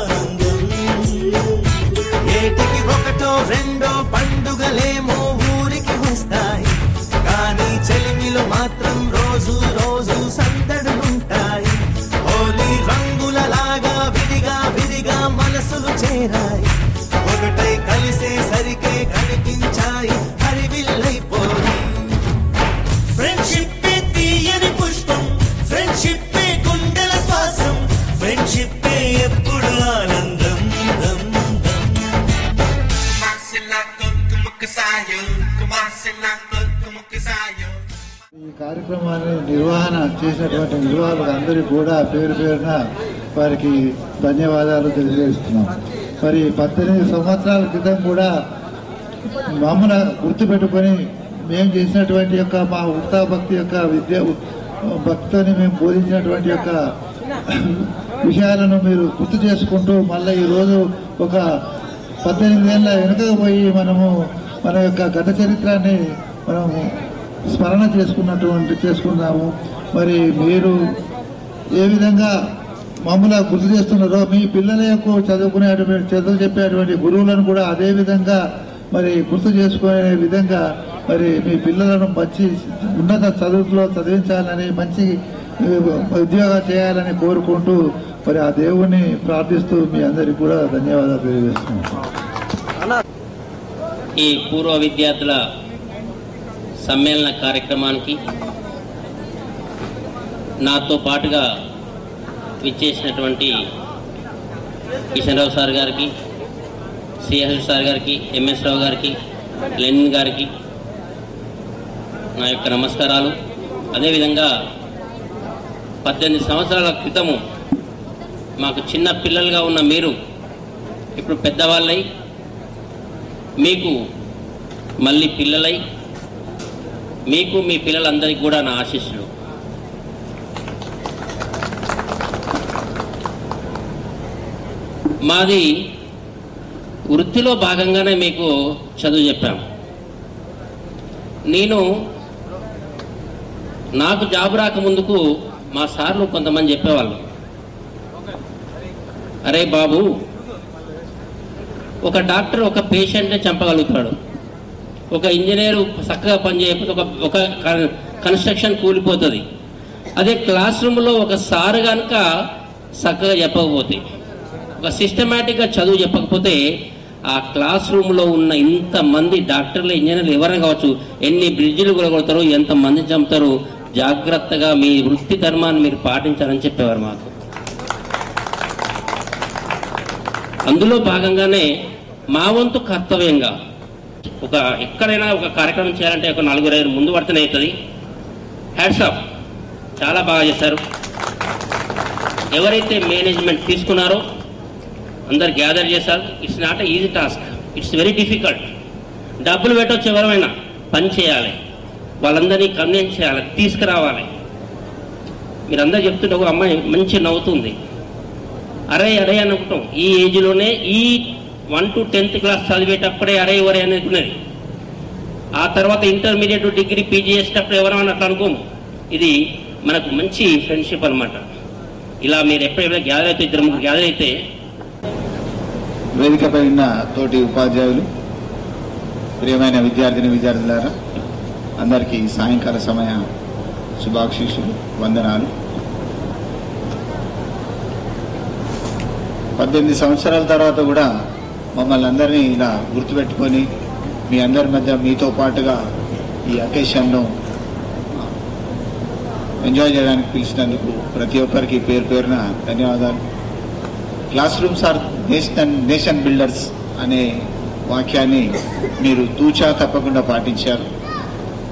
హోలీ రంగులలాగా విడిగా విడిగా మనసులు చేరాయి. ఏటికి ఒకటో రెండో పండుగలేమో ఊరికి వస్తాయి, కానీ చెలిమిలో మాత్రం రోజు రోజు సందడులుంటాయి. హోలీ రంగులలాగా విడిగా విడిగా మనసులు చేరాయి, కార్యక్రమాన్ని నిర్వహణ చేసినటువంటి నిర్వాహకులు అందరికీ కూడా పేరు పేరున వారికి ధన్యవాదాలు తెలియజేస్తున్నాం. మరి 18 సంవత్సరాల క్రితం కూడా మమ్మల్ని గుర్తుపెట్టుకొని మేము చేసినటువంటి యొక్క మా ఉక్తా భక్తి యొక్క భక్తిని మేము బోధించినటువంటి యొక్క విషయాలను మీరు గుర్తు చేసుకుంటూ మళ్ళీ ఈరోజు ఒక 18 ఏళ్ళ వెనుకకు పోయి మనము మన యొక్క గత చరిత్రాన్ని మనము స్మరణ చేసుకున్నాము. మరి మీరు ఏ విధంగా మమ్మల్ని గుర్తు చేస్తున్నారో మీ పిల్లల యొక్క చదువు చెప్పేటువంటి గురువులను కూడా అదే విధంగా మరి గుర్తు చేసుకునే విధంగా మరి మీ పిల్లలను మంచి ఉన్నత చదువులో చదివించాలని మంచి ఉద్యోగాలు చేయాలని కోరుకుంటూ మరి ఆ దేవుణ్ణి ప్రార్థిస్తూ మీ అందరికీ కూడా ధన్యవాదాలు తెలియజేస్తున్నాను. ఈ పూర్వ విద్యార్థుల సమ్మేళన కార్యక్రమానికి నాతో పాటుగా విచ్చేసినటువంటి కిషన్ రావు సార్ గారికి, సిఎస్ సార్ గారికి, ఎంఎస్ రావు గారికి, లెనిన్ గారికి నా యొక్క నమస్కారాలు. అదేవిధంగా 18 సంవత్సరాల క్రితము మాకు చిన్న పిల్లలుగా ఉన్న మీరు ఇప్పుడు పెద్దవాళ్ళై మీకు మళ్ళీ పిల్లలై మీకు మీ పిల్లలందరికీ కూడా నా ఆశీస్సులు. మాది వృత్తిలో భాగంగానే మీకు చదువు చెప్పాము. నాకు జాబ్ రాకముందుకు మా సార్లు కొంతమంది చెప్పేవాళ్ళు, అరే బాబు, ఒక డాక్టర్ ఒక పేషెంట్ని చంపగలుగుతాడు, ఒక ఇంజనీరు చక్కగా పనిచేయకపోతే ఒక కన్స్ట్రక్షన్ కూలిపోతుంది. అదే క్లాస్ రూమ్లో ఒక సారు కనుక చక్కగా చెప్పకపోతే, ఒక సిస్టమేటిక్గా చదువు చెప్పకపోతే ఆ క్లాస్ రూమ్లో ఉన్న ఇంతమంది డాక్టర్లు, ఇంజనీర్లు ఎవరైనా కావచ్చు, ఎన్ని బ్రిడ్జిలు కూలగొడతారు, ఎంతమంది చంపుతారు, జాగ్రత్తగా మీ వృత్తి ధర్మాన్ని మీరు పాటించాలని చెప్పేవారు మాకు. అందులో భాగంగానే మా వంతు కర్తవ్యంగా ఎక్కడైనా ఒక కార్యక్రమం చేయాలంటే ఒక 4-5 ముందు పడితేనే అవుతుంది. హ్యాట్స్ ఆఫ్, చాలా బాగా చేశారు. ఎవరైతే మేనేజ్మెంట్ తీసుకున్నారో అందరు గ్యాదర్ చేశారు. It's not easy task, it's very difficult. డబ్బులు పెట్టవచ్చు, ఎవరైనా పని చేయాలి, వాళ్ళందరినీ కన్విన్స్ చేయాలి, తీసుకురావాలి. మీరందరూ చెప్తుంటే ఒక అమ్మాయి మంచి నవ్వుతుంది, అరే అరే అనుకుంటాం. ఈ ఏజ్లోనే ఈ 1 to 10th క్లాస్ చదివేటప్పుడే అరే ఎవరే అనుకునేది. ఆ తర్వాత ఇంటర్మీడియట్, డిగ్రీ, పీజీ చేసేటప్పుడు ఎవరైనా అట్లా అనుకోము. ఇది మనకు మంచి ఫ్రెండ్షిప్ అనమాట. ఇలా మీరు ఎప్పుడైనా గ్యాదర్ అయితే, 2-3 గ్యాదర్ అయితే. వేదికపై ఉన్న తోటి ఉపాధ్యాయులు, ప్రియమైన విద్యార్థులారా, అందరికీ సాయంకాల సమయ శుభాకాంక్షలు, వందనాలు. 18 సంవత్సరాల తర్వాత కూడా మమ్మల్ని అందరినీ ఇలా గుర్తుపెట్టుకొని మీ అందరి మధ్య మీతో పాటుగా ఈ అకేషన్ను ఎంజాయ్ చేయడానికి పిలిచినందుకు ప్రతి ఒక్కరికి పేరు పేరున ధన్యవాదాలు. Classrooms are nation builders అనే వాక్యాన్ని మీరు తూచా తప్పకుండా పాటించారు.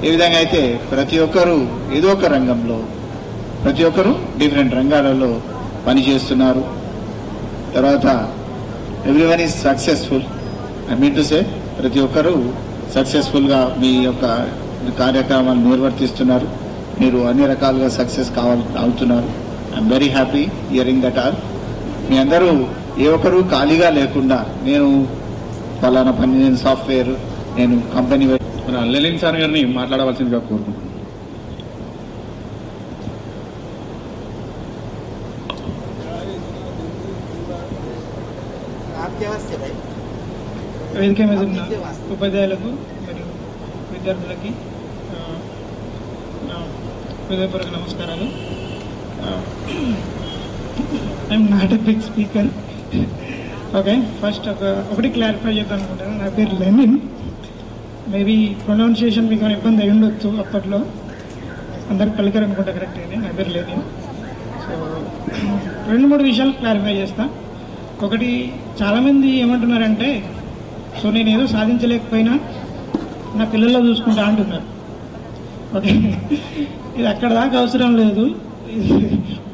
ఏ విధంగా అయితే ప్రతి ఒక్కరూ ఏదో ఒక రంగంలో, ప్రతి ఒక్కరూ డిఫరెంట్ రంగాలలో పనిచేస్తున్నారు. తర్వాత everyone is successful. I mean to say ప్రతి ఒక్కరూ సక్సెస్ఫుల్గా మీ యొక్క కార్యక్రమాలు నిర్వర్తిస్తున్నారు. మీరు అన్ని రకాలుగా సక్సెస్ అవుతున్నారు. I'm very happy hearing that all. మీ అందరూ ఏ ఒక్కరూ ఖాళీగా లేకుండా నేను ఫలానా పని, నేను సాఫ్ట్వేర్, నేను కంపెనీ. మన లెనిన్ సార్ గారిని మాట్లాడవలసిందిగా కోరుకుంటున్నాను. వేదిక మీద ఉన్న ఉపాధ్యాయులకు మరియు విద్యార్థులకి నా హృదయపూర్వక నమస్కారాలు. I'm not a big speaker. Okay, first ఒకటి క్లారిఫై చేద్దాం అనుకుంటాను. నా పేరు లెనిన్. మేబీ ప్రొనౌన్సియేషన్ మీకు ఇబ్బంది అయి ఉండొచ్చు అప్పట్లో, అందరికి పలికారు అనుకుంటా కరెక్ట్గానే. నా పేరు లెనిన్. సో 2-3 విషయాలు క్లారిఫై చేస్తా. ఒకటి, చాలామంది ఏమంటున్నారంటే, సో నేను ఏదో సాధించలేకపోయినా నా పిల్లల్లో చూసుకుంటా అంటున్నారు. ఓకే, ఇది అక్కడ దాకా అవసరం లేదు,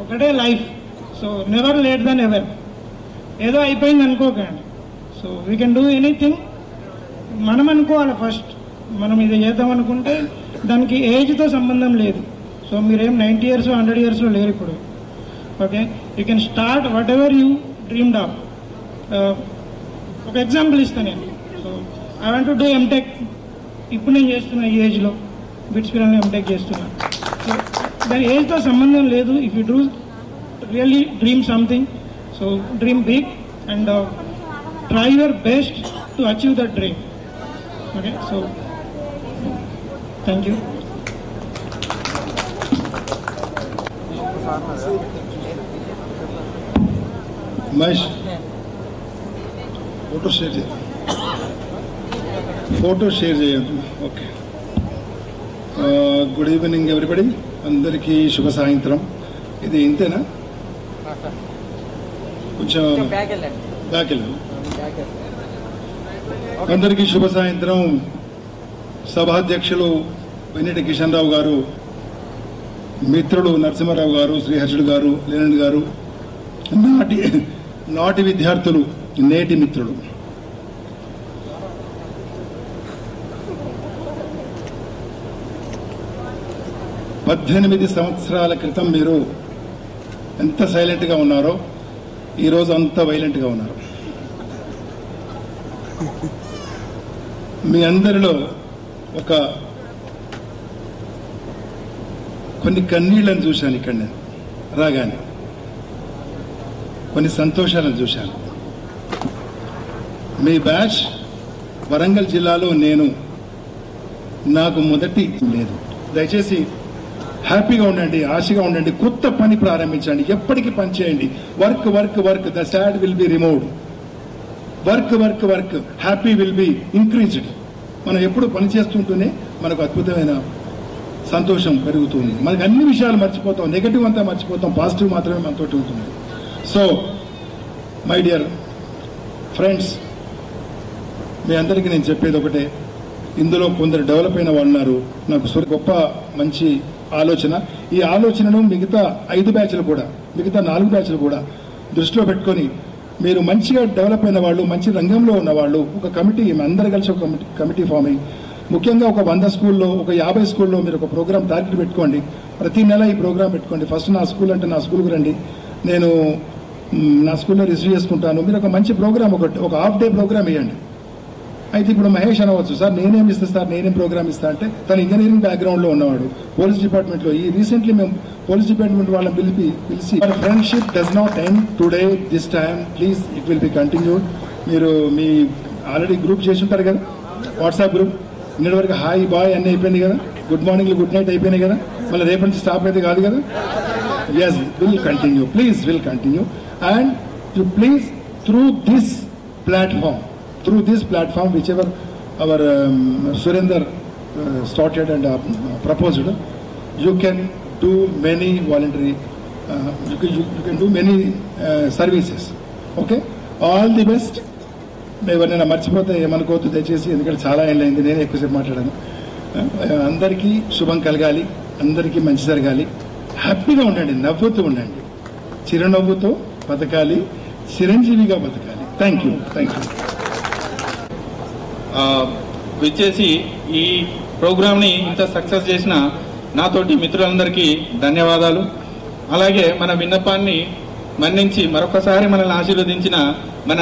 ఒకటే life. So never late then ever. ఏదో అయిపోయింది అనుకోకండి. So we can do anything. మనం అనుకోవాలి ఫస్ట్, మనం ఇది చేద్దాం అనుకుంటే దానికి ఏజ్తో సంబంధం లేదు. సో మీరేం 90 years 100 years లేరు ఇప్పుడు. Okay, you can start whatever you dreamed of. ఒక ఎగ్జాంపుల్ ఇస్తాను నేను. So I want to do MTech. ఇప్పుడు నేను చేస్తున్నా ఈ ఏజ్లో బిట్స్పిరన్లో ఎంటెక్ చేస్తున్నా. సో దాని ఏజ్తో సంబంధం లేదు. If you do really dream something, so dream big and try your best to achieve that dream. Okay, so thank you. Mahesh, photo share చేయండి. Okay, good evening everybody. అందరికీ శుభ సాయంత్రం. ఇది ఇంతేనా? కొంచెం బ్యాక్ వెళ్ళండి. అందరికీ శుభ సాయంత్రం. సభాధ్యక్షులు వెన్నెటి కిషన్ రావు గారు, మిత్రులు నరసింహారావు గారు, శ్రీహర్షుడు గారు, లేనండ్ గారు, నాటి విద్యార్థులు, నేటి మిత్రులు, పద్దెనిమిది సంవత్సరాల క్రితం మీరు ఎంత సైలెంట్గా ఉన్నారో ఈరోజు అంత వైలెంట్గా ఉన్నారు. మీ అందరిలో కొన్ని కన్నీళ్లను చూశాను ఇక్కడ నేను రాగానే, కొన్ని సంతోషాలను చూశాను. మీ బ్యాచ్ వరంగల్ జిల్లాలో నాకు మొదటి లేదు. దయచేసి హ్యాపీగా ఉండండి, ఆశగా ఉండండి, కొత్త పని ప్రారంభించండి, ఎప్పటికీ పని చేయండి. Work work work, the sad will be removed. Work work work, happy will be increased. మనం ఎప్పుడు పని చేస్తుంటూనే మనకు అద్భుతమైన సంతోషం పెరుగుతుంది. మనకు అన్ని విషయాలు మర్చిపోతాం, నెగటివ్ అంతా మర్చిపోతాం, పాజిటివ్ మాత్రమే మనతో ఉంటుంది. సో మై డియర్ ఫ్రెండ్స్, మీ అందరికీ నేను చెప్పేది ఒకటే. ఇందులో కొందరు డెవలప్ అయిన వాళ్ళు ఉన్నారు. నాకు గొప్ప మంచి ఆలోచన. ఈ ఆలోచనను మిగతా 5 బ్యాచ్లు కూడా, మిగతా 4 బ్యాచ్లు కూడా దృష్టిలో పెట్టుకొని మీరు మంచిగా డెవలప్ అయిన వాళ్ళు, మంచి రంగంలో ఉన్న వాళ్ళు ఒక కమిటీ, అందరు కలిసి ఒక కమిటీ ఫామ్ అయ్యి, ముఖ్యంగా ఒక 100 స్కూల్లో, ఒక 50 స్కూల్లో మీరు ఒక ప్రోగ్రామ్ టార్గెట్ పెట్టుకోండి. ప్రతి నెల ఈ ప్రోగ్రామ్ పెట్టుకోండి. ఫస్ట్ నా స్కూల్ అంటే నా స్కూల్కి రండి, నేను నా స్కూల్లో రిసీవ్ చేసుకుంటాను. మీరు ఒక మంచి ప్రోగ్రామ్, ఒక హాఫ్ డే ప్రోగ్రామ్ ఇవ్వండి. అయితే ఇప్పుడు మహేష్ అనవచ్చు, సార్ నేనేం ఇస్తా సార్, నేనేం ప్రోగ్రామ్ ఇస్తా అంటే, తన ఇంజనీరింగ్ బ్యాక్గ్రౌండ్లో ఉన్నవాడు, పోలీస్ డిపార్ట్మెంట్లో. ఈ రీసెంట్లీ మేము పోలీస్ డిపార్ట్మెంట్ వాళ్ళని పిలిచి friendship does not end today this time, please it will be continued. మీరు మీ ఆల్రెడీ గ్రూప్ చేసి ఉంటారు కదా, వాట్సాప్ గ్రూప్. నిన్నటి వరకు హాయ్ బాయ్ అన్నీ అయిపోయింది కదా, గుడ్ మార్నింగ్ గుడ్ నైట్ అయిపోయినాయి కదా, మళ్ళీ రేపటి నుంచి స్టాప్ అయితే కాదు కదా. Yes, will continue, please will continue. And you please through this platform, whichever our Surinder started and proposed, you can do many voluntary, you can do many services. Okay, all the best. ఎవరైనా మర్చిపోతే ఏమనుకోవద్దు దయచేసి, ఎందుకంటే చాలా ఏళ్ళైంది నేనే ఎక్కువసేపు మాట్లాడాను. అందరికీ శుభం కలగాలి, అందరికీ మంచి జరగాలి, హ్యాపీగా ఉండండి, నవ్వుతూ ఉండండి, చిరునవ్వుతో బతకాలి, చిరంజీవిగా బతకాలి. Thank you. విచ్చేసి ఈ ప్రోగ్రామ్ని ఇంత సక్సెస్ చేసిన నాతోటి మిత్రులందరికీ ధన్యవాదాలు. అలాగే మన విన్నపాన్ని మన్నించి మరొకసారి మనల్ని ఆశీర్వదించిన మన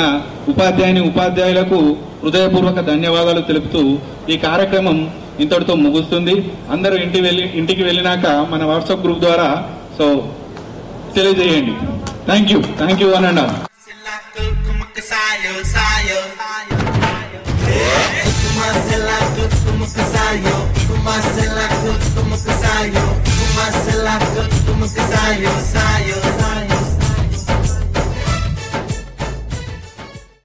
ఉపాధ్యాయులకు హృదయపూర్వక ధన్యవాదాలు తెలుపుతూ ఈ కార్యక్రమం ఇంతటితో ముగుస్తుంది. అందరూ ఇంటికి వెళ్ళినాక మన వాట్సాప్ గ్రూప్ ద్వారా సో తెలియజేయండి. థ్యాంక్ యూ అనండి. Sayo,